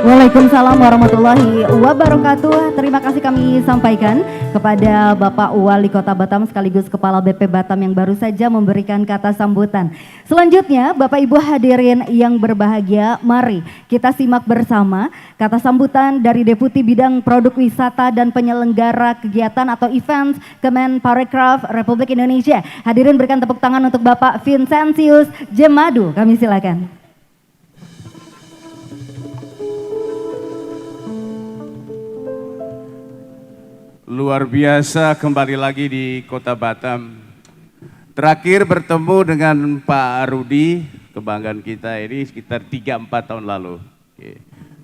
Waalaikumsalam warahmatullahi wabarakatuh. Terima kasih kami sampaikan kepada Bapak Wali Kota Batam sekaligus Kepala BP Batam yang baru saja memberikan kata sambutan. Selanjutnya Bapak Ibu hadirin yang berbahagia, mari kita simak bersama kata sambutan dari Deputi Bidang Produk Wisata dan Penyelenggara Kegiatan atau Events Kemenparekraf Republik Indonesia. Hadirin berikan tepuk tangan untuk Bapak Vincentius Jemadu, kami silakan. Luar biasa kembali lagi di Kota Batam. Terakhir bertemu dengan Pak Rudi, kebanggaan kita ini sekitar 3-4 tahun lalu.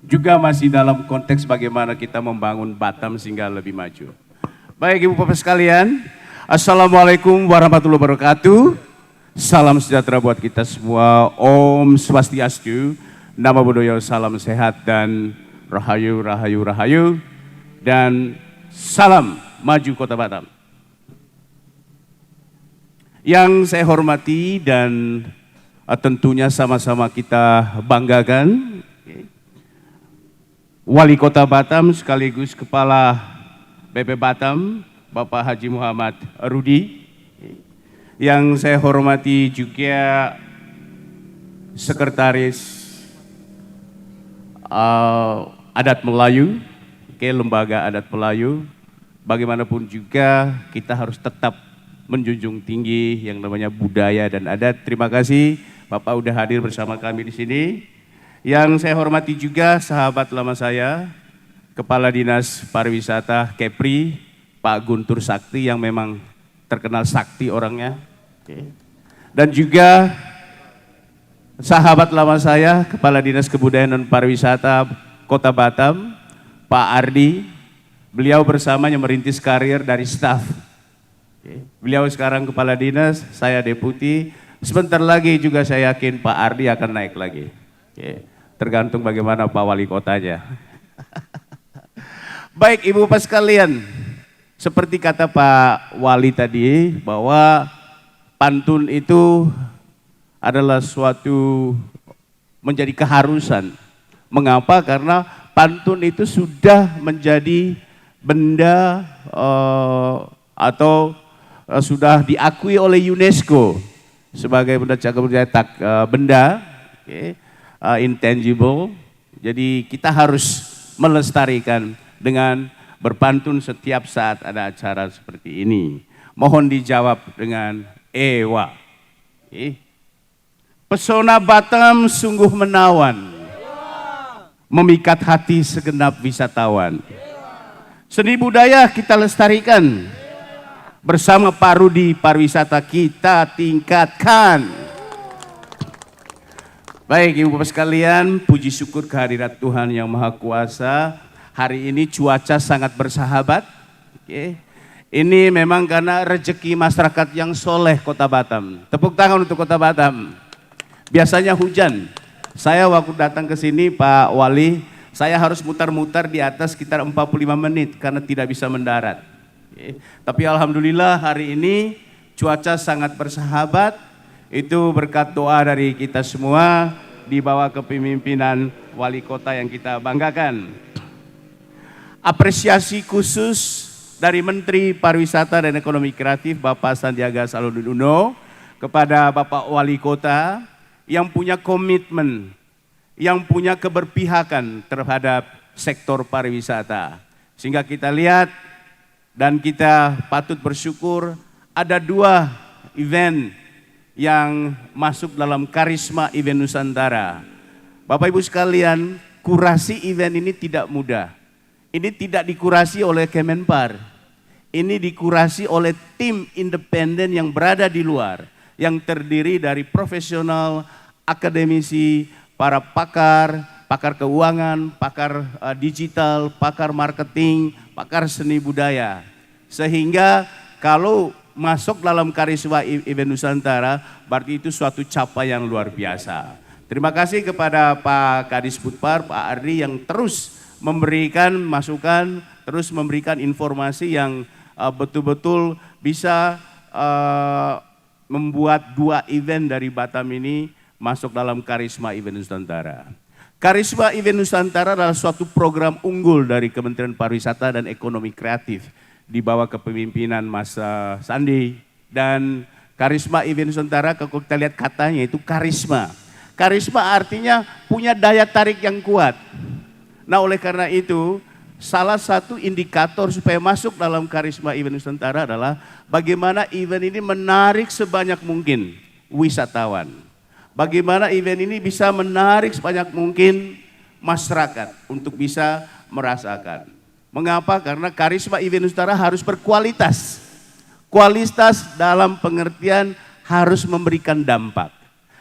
Juga masih dalam konteks bagaimana kita membangun Batam sehingga lebih maju. Baik Ibu Bapak sekalian, Assalamualaikum warahmatullahi wabarakatuh. Salam sejahtera buat kita semua. Om Swastiastu, Namo Buddhaya, salam sehat dan rahayu, rahayu, rahayu. Dan salam maju Kota Batam. Yang saya hormati dan tentunya sama-sama kita banggakan, Wali Kota Batam sekaligus Kepala BP Batam, Bapak Haji Muhammad Rudi. Yang saya hormati juga Sekretaris Adat Melayu, Lembaga Adat Melayu. Bagaimanapun juga kita harus tetap menjunjung tinggi yang namanya budaya dan adat. Terima kasih Bapak udah hadir bersama kami di sini. Yang saya hormati juga sahabat lama saya, Kepala Dinas Pariwisata Kepri, Pak Guntur Sakti yang memang terkenal sakti orangnya. Dan juga sahabat lama saya, Kepala Dinas Kebudayaan dan Pariwisata Kota Batam, Pak Ardi, Beliau bersamanya merintis karir dari staf. Beliau sekarang kepala dinas, saya deputi. Sebentar lagi juga saya yakin Pak Ardi akan naik lagi. Tergantung bagaimana Pak Wali Kotanya. Baik Ibu Bapak sekalian, seperti kata Pak Wali tadi bahwa pantun itu adalah suatu menjadi keharusan. Mengapa? Karena pantun itu sudah menjadi benda atau sudah diakui oleh UNESCO sebagai benda cagar budaya benda intangible. Jadi kita harus melestarikan dengan berpantun setiap saat ada acara seperti ini. Mohon dijawab dengan ewa. Pesona Batam sungguh menawan, memikat hati segenap wisatawan. Seni budaya kita lestarikan, bersama Pak Rudi pariwisata kita tingkatkan. Baik Ibu Bapak sekalian, puji syukur kehadirat Tuhan Yang Maha Kuasa. Hari ini cuaca sangat bersahabat. Ini memang karena rezeki masyarakat yang soleh Kota Batam. Tepuk tangan untuk Kota Batam. Biasanya hujan. Saya waktu datang ke sini Pak Wali, saya harus mutar-mutar di atas sekitar 45 menit karena tidak bisa mendarat. Tapi alhamdulillah hari ini cuaca sangat bersahabat. Itu berkat doa dari kita semua di bawah kepemimpinan Wali Kota yang kita banggakan. Apresiasi khusus dari Menteri Pariwisata dan Ekonomi Kreatif Bapak Sandiaga Salahuddin Uno kepada Bapak Wali Kota yang punya komitmen, yang punya keberpihakan terhadap sektor pariwisata. Sehingga kita lihat dan kita patut bersyukur ada 2 event yang masuk dalam karisma event Nusantara. Bapak Ibu sekalian, kurasi event ini tidak mudah. Ini tidak dikurasi oleh Kemenpar. Ini dikurasi oleh tim independen yang berada di luar. Yang terdiri dari profesional, akademisi, para pakar, pakar keuangan, pakar digital, pakar marketing, pakar seni budaya. Sehingga kalau masuk dalam karisma event Nusantara, berarti itu suatu capaian yang luar biasa. Terima kasih kepada Pak Kadis Budpar, Pak Ardi yang terus memberikan masukan, terus memberikan informasi yang betul-betul bisa membuat 2 event dari Batam ini masuk dalam karisma event Nusantara. Karisma event Nusantara adalah suatu program unggul dari Kementerian Pariwisata dan Ekonomi Kreatif di bawah kepemimpinan Mas Sandi. Dan karisma event Nusantara, kalau kita lihat katanya itu karisma. Karisma artinya punya daya tarik yang kuat. Nah oleh karena itu, salah satu indikator supaya masuk dalam karisma event Nusantara adalah bagaimana event ini menarik sebanyak mungkin wisatawan. Bagaimana event ini bisa menarik sebanyak mungkin masyarakat untuk bisa merasakan. Mengapa? Karena karisma event Nusantara harus berkualitas. Kualitas dalam pengertian harus memberikan dampak.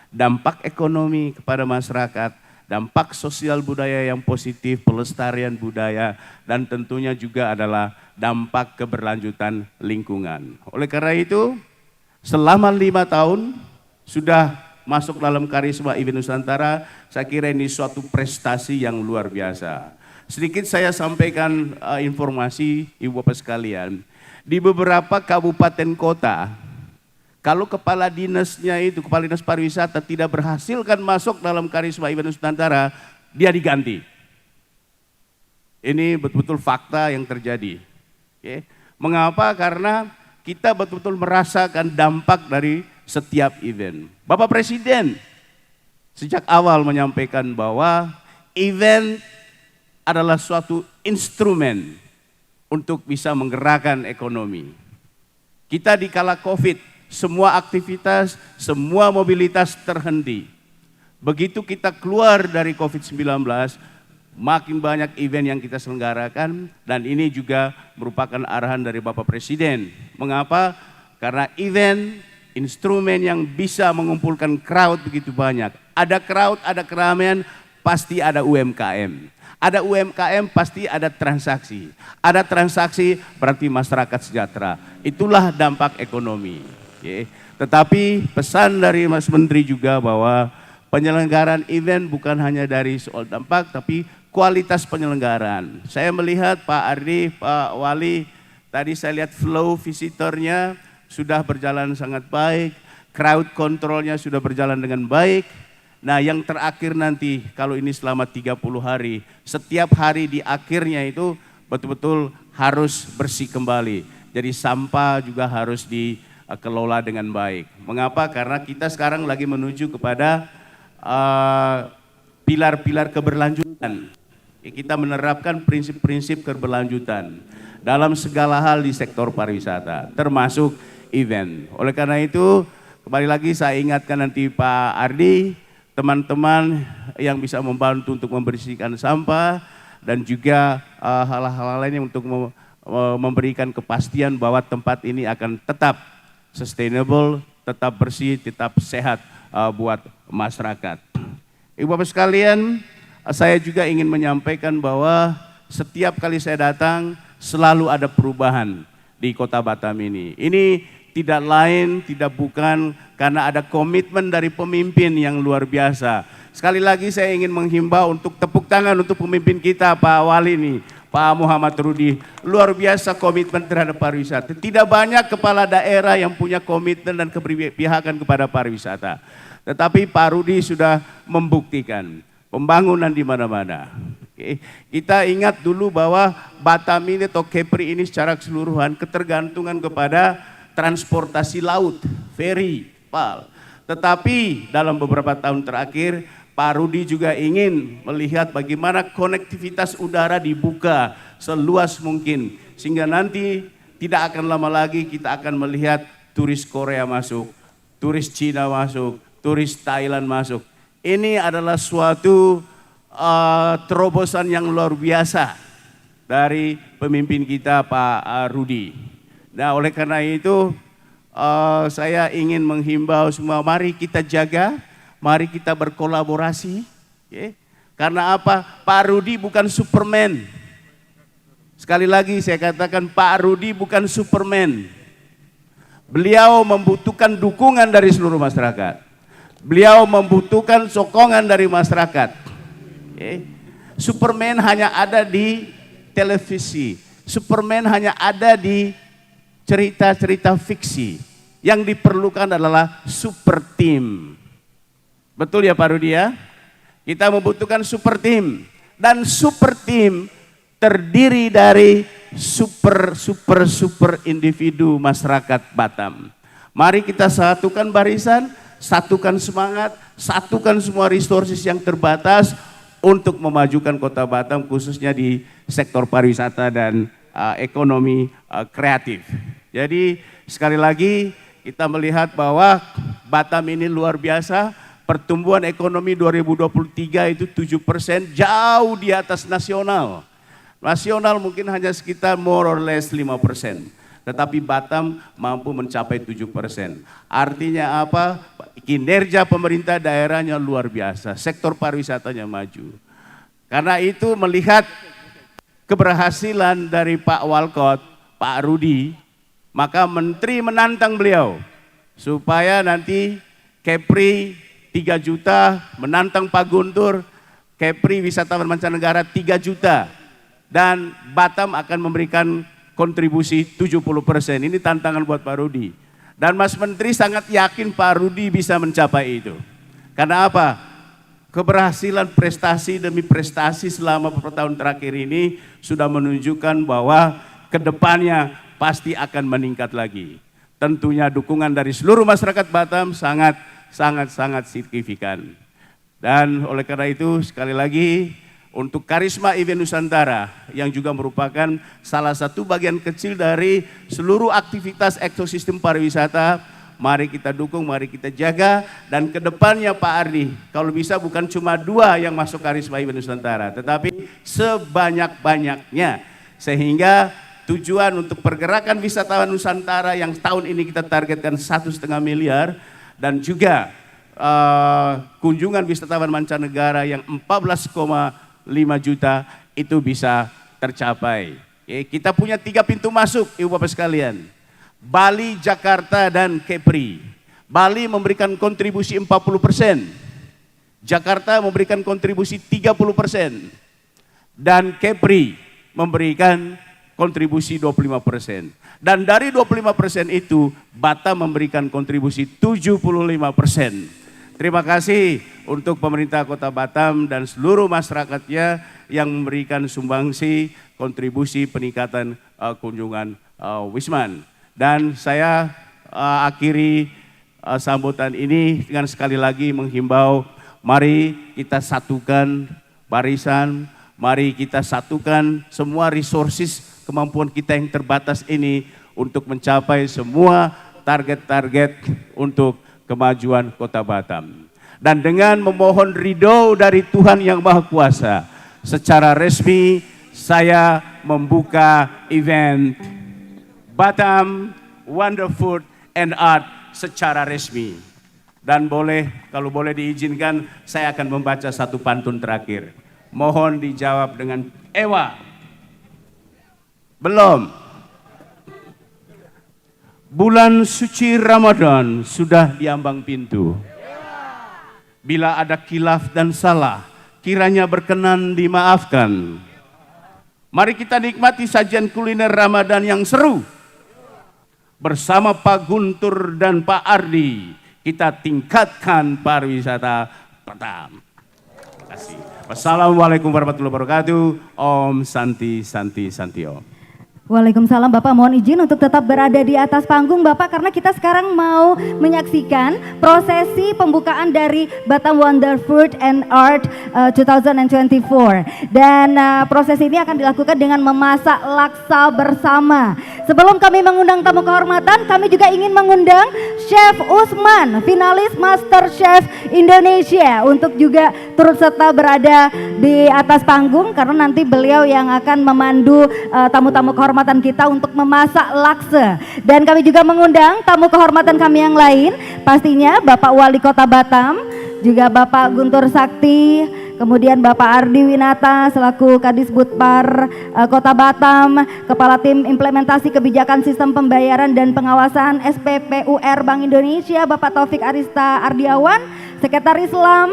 Dampak ekonomi kepada masyarakat, dampak sosial budaya yang positif, pelestarian budaya, dan tentunya juga adalah dampak keberlanjutan lingkungan. Oleh karena itu, selama 5 tahun sudah masuk dalam karisma event Nusantara, saya kira ini suatu prestasi yang luar biasa. Sedikit saya sampaikan informasi Ibu Bapak sekalian, di beberapa kabupaten kota, kalau kepala dinasnya itu, kepala dinas pariwisata tidak berhasil kan masuk dalam karisma event Nusantara, dia diganti. Ini betul-betul fakta yang terjadi. Mengapa? Karena kita betul-betul merasakan dampak dari setiap event. Bapak Presiden sejak awal menyampaikan bahwa event adalah suatu instrumen untuk bisa menggerakkan ekonomi. Kita di kala COVID, semua aktivitas, semua mobilitas terhenti. Begitu kita keluar dari COVID-19, makin banyak event yang kita selenggarakan dan ini juga merupakan arahan dari Bapak Presiden. Mengapa? Karena event, instrumen yang bisa mengumpulkan crowd begitu banyak. Ada crowd, ada keramaian, pasti ada UMKM. Ada UMKM pasti ada transaksi. Ada transaksi berarti masyarakat sejahtera. Itulah dampak ekonomi. Oke. Tetapi pesan dari Mas Menteri juga bahwa penyelenggaraan event bukan hanya dari soal dampak tapi kualitas penyelenggaraan. Saya melihat Pak Ardi, Pak Wali, tadi saya lihat flow visitornya sudah berjalan sangat baik, crowd controlnya sudah berjalan dengan baik. Nah yang terakhir nanti kalau ini selama 30 hari, setiap hari di akhirnya itu betul-betul harus bersih kembali. Jadi sampah juga harus dikelola dengan baik. Mengapa? Karena kita sekarang lagi menuju kepada pilar-pilar keberlanjutan. Kita menerapkan prinsip-prinsip keberlanjutan dalam segala hal di sektor pariwisata, termasuk event. Oleh karena itu, kembali lagi saya ingatkan nanti Pak Ardi, teman-teman yang bisa membantu untuk membersihkan sampah dan juga hal-hal lain yang untuk memberikan kepastian bahwa tempat ini akan tetap sustainable, tetap bersih, tetap sehat buat masyarakat. Ibu Bapak sekalian, saya juga ingin menyampaikan bahwa setiap kali saya datang selalu ada perubahan di Kota Batam ini. Ini tidak lain, tidak bukan karena ada komitmen dari pemimpin yang luar biasa. Sekali lagi saya ingin menghimbau untuk tepuk tangan untuk pemimpin kita Pak Wali ini, Pak Muhammad Rudi. Luar biasa komitmen terhadap pariwisata. Tidak banyak kepala daerah yang punya komitmen dan keberpihakan kepada pariwisata. Tetapi Pak Rudi sudah membuktikan pembangunan di mana-mana. Kita ingat dulu bahwa Batam ini atau Kepri ini secara keseluruhan ketergantungan kepada transportasi laut, ferry, kapal. Tetapi dalam beberapa tahun terakhir Pak Rudi juga ingin melihat bagaimana konektivitas udara dibuka seluas mungkin. Sehingga nanti tidak akan lama lagi kita akan melihat turis Korea masuk, turis Cina masuk, turis Thailand masuk. Ini adalah suatu terobosan yang luar biasa dari pemimpin kita Pak Rudi. Nah oleh karena itu saya ingin menghimbau semua, mari kita jaga, mari kita berkolaborasi. Karena apa? Pak Rudi bukan Superman. Sekali lagi saya katakan Pak Rudi bukan Superman. Beliau membutuhkan dukungan dari seluruh masyarakat. Beliau membutuhkan sokongan dari masyarakat. Superman hanya ada di televisi. Superman hanya ada di cerita-cerita fiksi. Yang diperlukan adalah super team. Betul ya Pak Rudi ya? Kita membutuhkan super team. Dan super team terdiri dari super individu masyarakat Batam. Mari kita satukan barisan, satukan semangat, satukan semua resources yang terbatas untuk memajukan Kota Batam khususnya di sektor pariwisata dan ekonomi kreatif. Jadi sekali lagi kita melihat bahwa Batam ini luar biasa, pertumbuhan ekonomi 2023 itu 7%, jauh di atas nasional. Nasional mungkin hanya sekitar more or less 5%. Tetapi Batam mampu mencapai 7%. Artinya apa? Kinerja pemerintah daerahnya luar biasa, sektor pariwisatanya maju. Karena itu melihat keberhasilan dari Pak Walkot, Pak Rudi, maka Menteri menantang beliau supaya nanti Kepri 3 juta, menantang Pak Guntur, Kepri wisatawan mancanegara 3 juta, dan Batam akan memberikan kontribusi 70%. Ini tantangan buat Pak Rudi. Dan Mas Menteri sangat yakin Pak Rudi bisa mencapai itu. Karena apa? Keberhasilan prestasi demi prestasi selama beberapa tahun terakhir ini sudah menunjukkan bahwa kedepannya pasti akan meningkat lagi. Tentunya dukungan dari seluruh masyarakat Batam sangat signifikan. Dan oleh karena itu sekali lagi untuk Karisma Event Nusantara yang juga merupakan salah satu bagian kecil dari seluruh aktivitas ekosistem pariwisata, mari kita dukung, mari kita jaga, dan kedepannya Pak Ardi, kalau bisa bukan cuma 2 yang masuk Karisma Event Nusantara, tetapi sebanyak-banyaknya, sehingga tujuan untuk pergerakan wisatawan Nusantara yang tahun ini kita targetkan 1,5 miliar, dan juga kunjungan wisatawan mancanegara yang 14,5 juta itu bisa tercapai. Kita punya 3 pintu masuk, Ibu Bapak sekalian. Bali, Jakarta, dan Kepri. Bali memberikan kontribusi 40%. Jakarta memberikan kontribusi 30%. Dan Kepri memberikan kontribusi 25%. Dan dari 25% itu, Batam memberikan kontribusi 75%. Terima kasih untuk pemerintah Kota Batam dan seluruh masyarakatnya yang memberikan sumbangsi kontribusi peningkatan kunjungan Wisman. Dan saya akhiri sambutan ini dengan sekali lagi menghimbau, mari kita satukan barisan, mari kita satukan semua resources kemampuan kita yang terbatas ini untuk mencapai semua target-target untuk kemajuan Kota Batam. Dan dengan memohon ridho dari Tuhan Yang Maha Kuasa, secara resmi saya membuka event Batam Wonder Food and Art secara resmi. Dan kalau boleh diizinkan, saya akan membaca satu pantun terakhir. Mohon dijawab dengan Ewa. Belum. Bulan suci Ramadan sudah diambang pintu. Bila ada kilaf dan salah, kiranya berkenan dimaafkan. Mari kita nikmati sajian kuliner Ramadan yang seru. Bersama Pak Guntur dan Pak Ardi, kita tingkatkan pariwisata Batam. Terima kasih. Wassalamualaikum warahmatullahi wabarakatuh. Om Santi Santi Santio. Waalaikumsalam Bapak, mohon izin untuk tetap berada di atas panggung Bapak, karena kita sekarang mau menyaksikan prosesi pembukaan dari Batam Wonder Food and Art 2024. Dan proses ini akan dilakukan dengan memasak laksa bersama. Sebelum kami mengundang tamu kehormatan, kami juga ingin mengundang Chef Usman, finalis Master Chef Indonesia, untuk juga turut serta berada di atas panggung, karena nanti beliau yang akan memandu tamu-tamu kehormatan kita untuk memasak laksa. Dan kami juga mengundang tamu kehormatan kami yang lain, pastinya Bapak Wali Kota Batam, juga Bapak Guntur Sakti, kemudian Bapak Ardi Winata selaku Kadisbudpar Kota Batam, Kepala Tim Implementasi Kebijakan Sistem Pembayaran dan Pengawasan SPPUR Bank Indonesia, Bapak Taufik Arista Ardiawan, Sekretaris Islam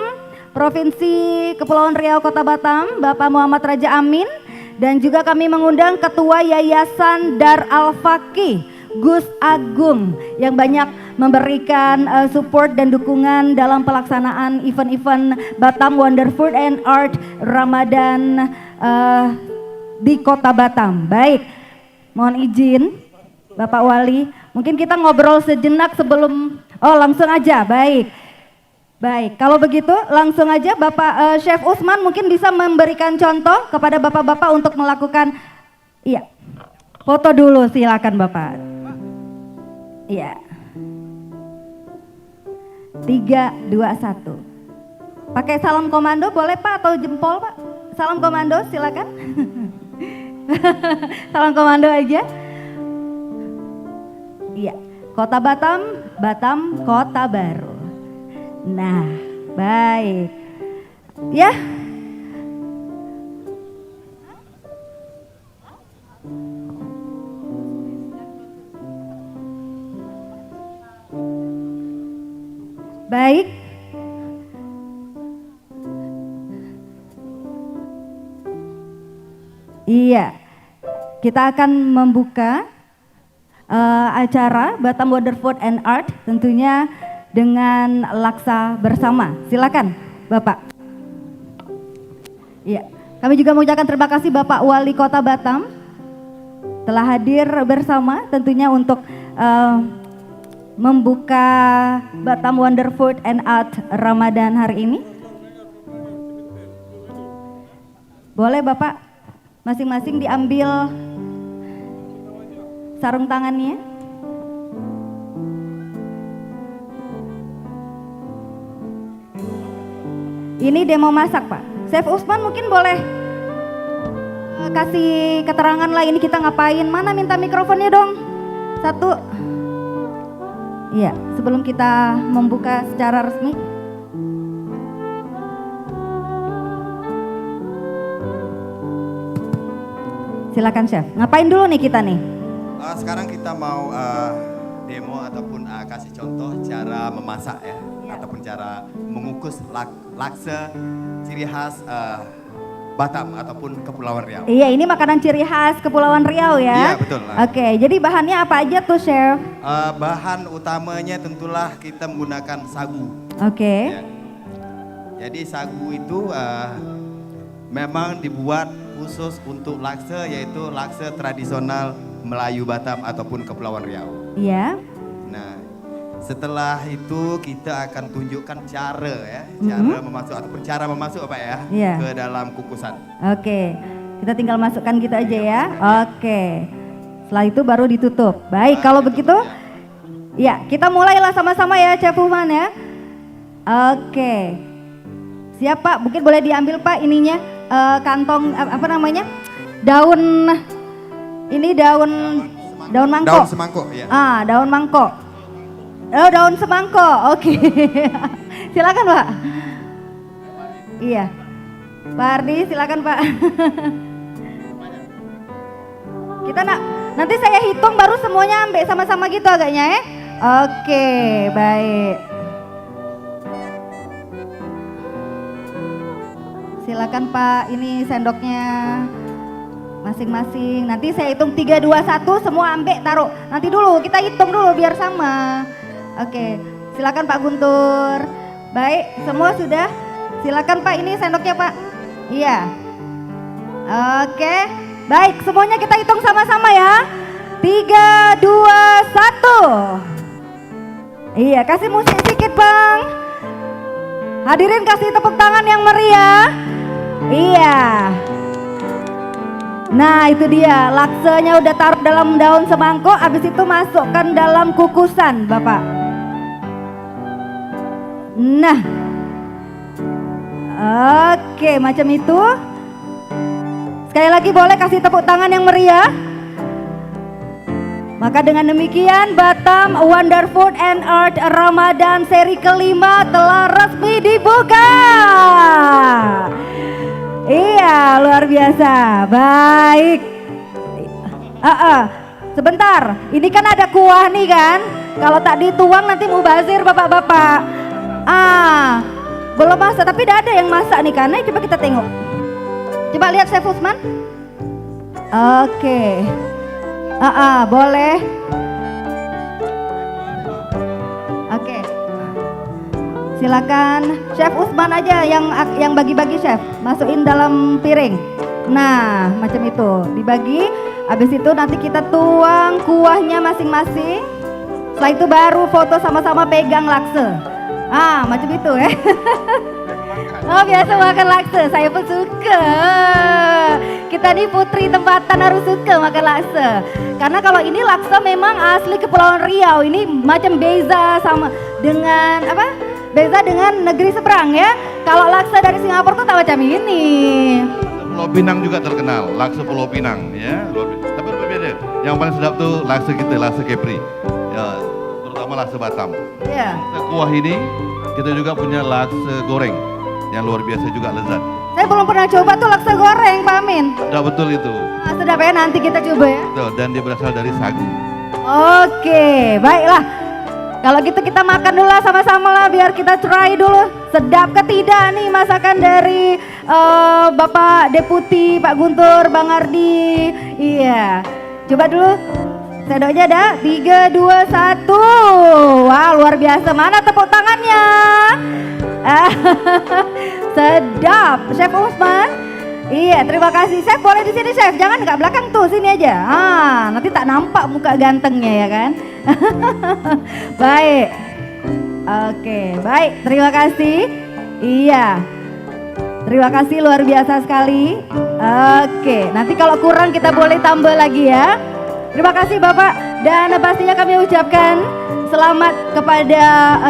Provinsi Kepulauan Riau Kota Batam, Bapak Muhammad Raja Amin. Dan juga kami mengundang Ketua Yayasan Dar Al-Faqih, Gus Agung, yang banyak memberikan support dan dukungan dalam pelaksanaan event-event Batam Wonder Food and Art Ramadan di Kota Batam. Baik, mohon izin Bapak Wali, mungkin kita ngobrol sejenak sebelum, langsung aja, baik. Baik, kalau begitu langsung aja Bapak Chef Usman mungkin bisa memberikan contoh kepada bapak-bapak untuk melakukan, iya, foto dulu silakan Bapak. Iya. 3, 2, 1. Pakai salam komando boleh Pak atau jempol Pak? Salam komando silakan. Salam komando aja. Iya, Kota Batam, Batam Kota Baru. Nah, baik. Ya. Baik. Iya. Kita akan membuka acara Batam Wonder Food and Art tentunya dengan laksa bersama. Silakan Bapak. Iya, kami juga mengucapkan terima kasih Bapak Wali Kota Batam telah hadir bersama tentunya untuk membuka Batam Wonder Food and Art Ramadan hari ini. Boleh Bapak masing-masing diambil sarung tangannya. Ini demo masak Pak. Chef Usman mungkin boleh kasih keterangan lah ini kita ngapain. Mana minta mikrofonnya dong. 1. Iya, sebelum kita membuka secara resmi. Silakan Chef. Ngapain dulu nih kita nih? Sekarang kita mau demo ataupun kasih contoh cara memasak ya, ataupun cara mengukus laksa ciri khas Batam ataupun Kepulauan Riau. Iya, ini makanan ciri khas Kepulauan Riau ya? Iya, betul. Oke, jadi bahannya apa aja tuh Chef? Bahan utamanya tentulah kita menggunakan sagu. Oke. Ya. Jadi sagu itu memang dibuat khusus untuk laksa, yaitu laksa tradisional Melayu Batam ataupun Kepulauan Riau. Iya. Nah, setelah itu kita akan tunjukkan cara memasuk ataupun cara memasuk Pak ya, Iya. ke dalam kukusan. Oke, kita tinggal masukkan gitu aja ya. Oke, setelah itu baru ditutup. Baik, kalau begitu, ya kita mulailah sama-sama ya Chef Usman ya. Oke, siap Pak, mungkin boleh diambil Pak ininya, kantong apa namanya, daun, ini daun mangkok. Daun semangkuk ya. Daun mangkok. Oh, daun semangkok. Oke. Silakan Pak. Iya. Pak Ardi, silakan Pak. Kita nanti saya hitung baru semuanya ambil sama-sama gitu agaknya ya. Oke, baik. Silakan Pak, ini sendoknya masing-masing. Nanti saya hitung 3, 2, 1 semua ambil taruh. Nanti dulu kita hitung dulu biar sama. Oke, silakan Pak Guntur. Baik, semua sudah. Silakan Pak, ini sendoknya Pak. Iya. Oke, baik, semuanya kita hitung sama-sama ya. 3, 2, 1. Iya, kasih musik sedikit Bang. Hadirin kasih tepuk tangan yang meriah. Iya. Nah itu dia, laksanya udah taruh dalam daun semangkuk, habis itu masukkan dalam kukusan Bapak. Nah, oke macam itu. Sekali lagi boleh kasih tepuk tangan yang meriah. Maka dengan demikian Batam Wonder Food and Art Ramadan seri kelima telah resmi dibuka. Iya, luar biasa. Baik. Sebentar, ini kan ada kuah nih kan. Kalau tak dituang nanti mubazir bapak-bapak. Belum masak, tapi udah ada yang masak nih kan. Coba kita tengok. Coba lihat Chef Usman. Oke. Boleh. Oke. Silakan Chef Usman aja yang bagi-bagi Chef, masukin dalam piring. Nah, macam itu dibagi. Habis itu nanti kita tuang kuahnya masing-masing. Setelah itu baru foto sama-sama pegang laksa. Macam itu ya. Oh biasa makan laksa, saya pun suka. Kita nih putri tempatan harus suka makan laksa. Karena kalau ini laksa memang asli Kepulauan Riau. Ini macam beza sama dengan apa? Beza dengan negeri seberang ya. Kalau laksa dari Singapura tuh tak macam ini. Pulau Pinang juga terkenal, laksa Pulau Pinang ya. Tapi berbeda. Yang paling sedap tuh laksa kita, laksa Kepri. Ya, terutama laksa Batam. Iya. Kuah ini kita juga punya laksa goreng yang luar biasa juga lezat. Saya belum pernah coba tuh laksa goreng, Pak Amin. Sudah betul itu. Sedap ya, nanti kita coba ya. Betul, dan dia berasal dari sagu. Oke, baiklah. Kalau gitu kita makan dulu lah sama-sama lah, biar kita try dulu. Sedap ke tidak nih masakan dari Bapak Deputi, Pak Guntur, Bang Ardi. Iya, coba dulu. Sendoknya ada, 3, 2, 1. Wah luar biasa, mana tepuk tangannya? Sedap, Chef Usman. Iya, terima kasih Chef. Boleh di sini Chef, jangan nggak belakang tuh, sini aja. Nanti tak nampak muka gantengnya ya kan. Baik. Oke, baik. Terima kasih. Iya. Terima kasih luar biasa sekali. Oke, nanti kalau kurang kita boleh tambah lagi ya. Terima kasih Bapak, dan pastinya kami ucapkan selamat kepada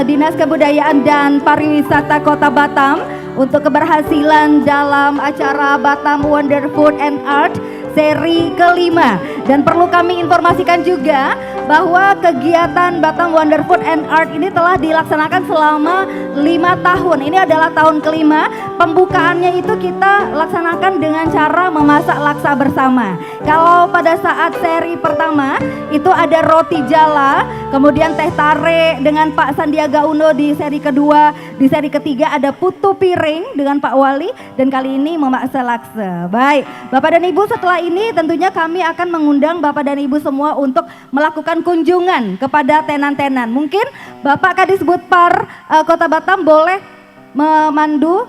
Dinas Kebudayaan dan Pariwisata Kota Batam untuk keberhasilan dalam acara Batam Wonder Food and Art seri kelima. Dan perlu kami informasikan juga bahwa kegiatan Batam Wonder Food and Art ini telah dilaksanakan selama 5 tahun. Ini adalah tahun kelima. Pembukaannya itu kita laksanakan dengan cara memasak laksa bersama. Kalau pada saat seri pertama itu ada roti jala, kemudian teh tarik dengan Pak Sandiaga Uno di seri kedua, di seri ketiga ada putu piring dengan Pak Wali, dan kali ini memasak laksa. Baik, Bapak dan Ibu, setelah ini tentunya kami akan mengundang Bapak dan Ibu semua untuk melakukan kunjungan kepada tenan-tenan. Mungkin Bapak Kadis Budpar Kota Batam boleh memandu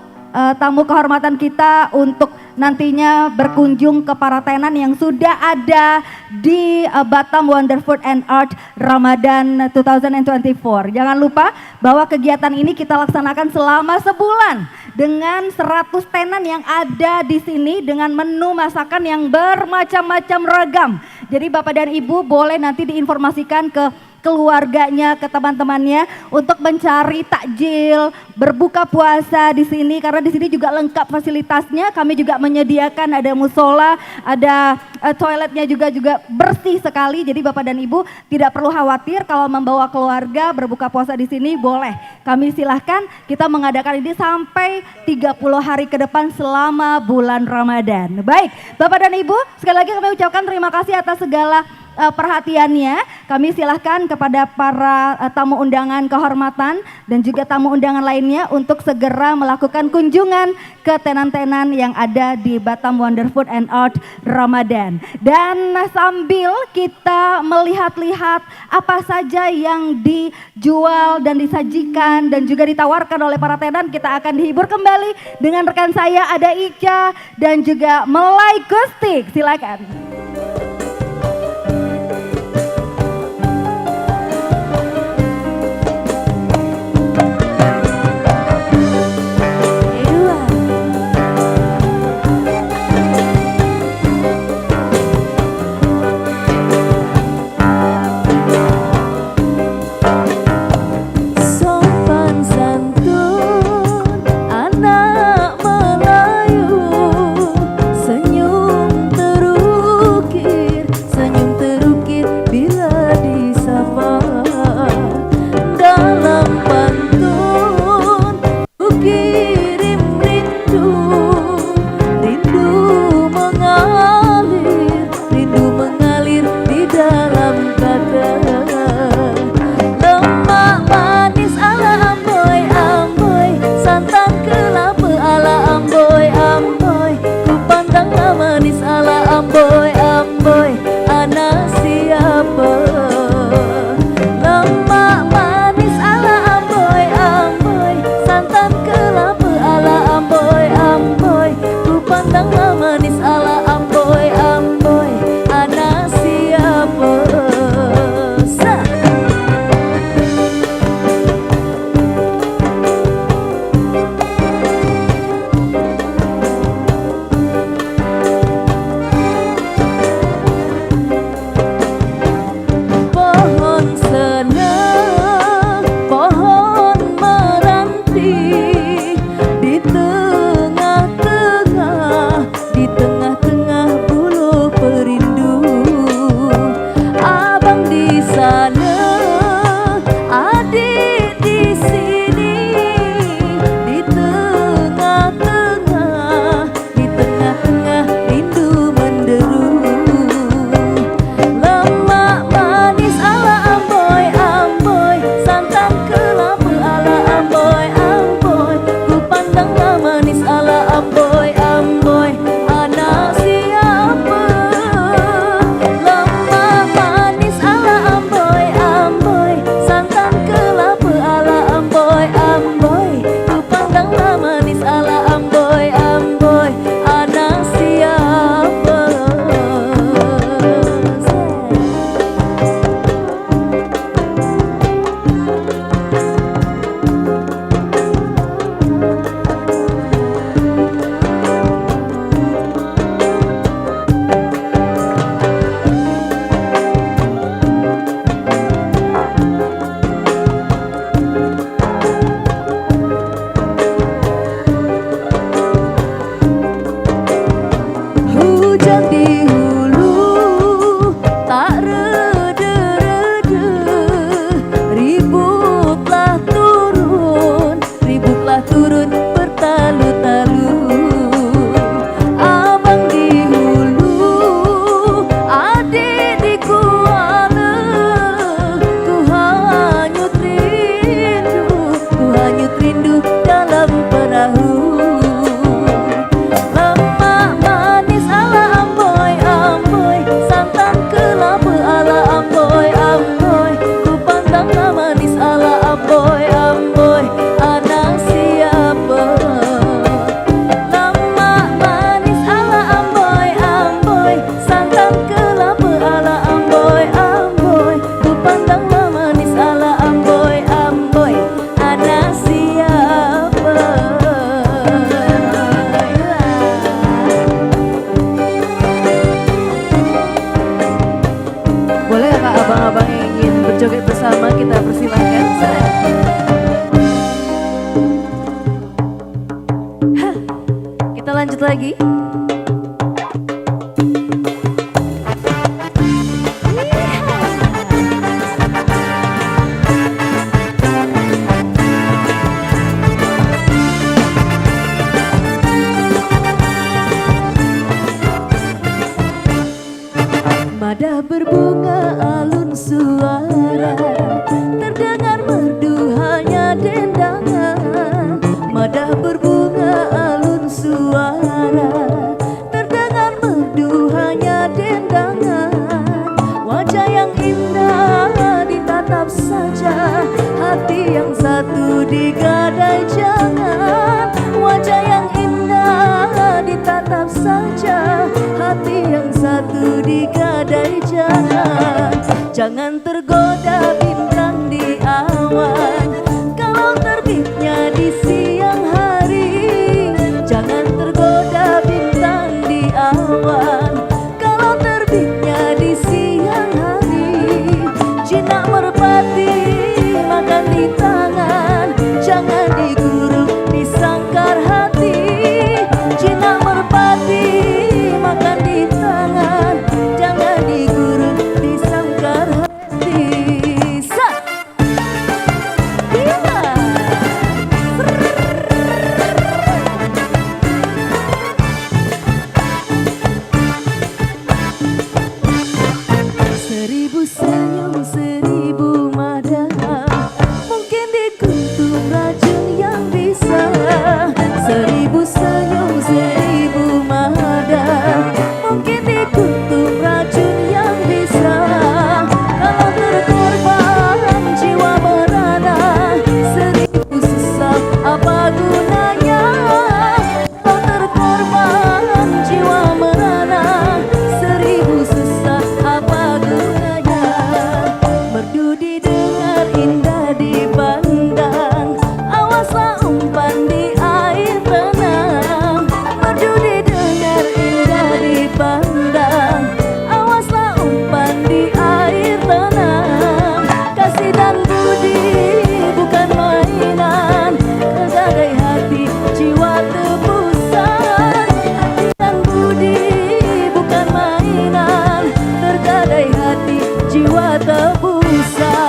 tamu kehormatan kita untuk nantinya berkunjung ke para tenan yang sudah ada di Batam Wonder Food and Art Ramadan 2024. Jangan lupa bahwa kegiatan ini kita laksanakan selama sebulan dengan 100 tenan yang ada di sini dengan menu masakan yang bermacam-macam ragam. Jadi Bapak dan Ibu boleh nanti diinformasikan ke keluarganya, ke teman-temannya untuk mencari takjil, berbuka puasa di sini, karena di sini juga lengkap fasilitasnya. Kami juga menyediakan ada musola, ada toiletnya juga bersih sekali. Jadi Bapak dan Ibu tidak perlu khawatir kalau membawa keluarga berbuka puasa di sini, boleh. Kami silahkan, kita mengadakan ini sampai 30 hari ke depan selama bulan Ramadan. Baik, Bapak dan Ibu, sekali lagi kami ucapkan terima kasih atas segala perhatiannya. Kami silahkan kepada para tamu undangan kehormatan dan juga tamu undangan lainnya untuk segera melakukan kunjungan ke tenan-tenan yang ada di Batam Wonder Food and Art Ramadan. Dan sambil kita melihat-lihat apa saja yang dijual dan disajikan dan juga ditawarkan oleh para tenan, kita akan dihibur kembali dengan rekan saya, ada Ica dan juga Melay Gustik. Silakan. Senyum teruki Madah berbunga alun suara, terdengar merdu hanya dendangan. Madah berbunga alun suara, terdengar merdu hanya dendangan. Wajah yang indah ditatap saja, hati yang satu digadai jangan. Wajah yang indah ditatap saja, hati yang satu digadai jangan. Jangan tergoda bintang di awan, kalau terbitnya di siang hari. Jangan tergoda bintang di awan, kalau terbitnya di siang hari. Jinak merpati makan di tangan, jangan diguruk di sangkar hati. Jinak merpati makan di tangan, jangan diguruk di sangkar hati. Sat! Iya! Seribu senyum, seribu madah, mungkin dikuntum racun yang bisa. Seribu senyum, seribu madah, mungkin dikuntum racun yang bisa. Kalau terkorban jiwa merana, seribu susah apa gunanya? Kalau terkorban jiwa merana, seribu susah apa gunanya? Merdu didengar, indah dipandang, awaslah umpan di air tenang. Merdu didengar, indah dipandang, awaslah umpan di air tenang. Kasih dan budi bukan mainan, tergadai hati jiwa tebusan. Kasih dan budi bukan mainan, tergadai hati jiwa tebusan.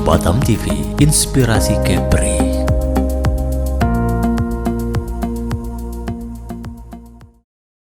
Batam TV, inspirasi Kepri.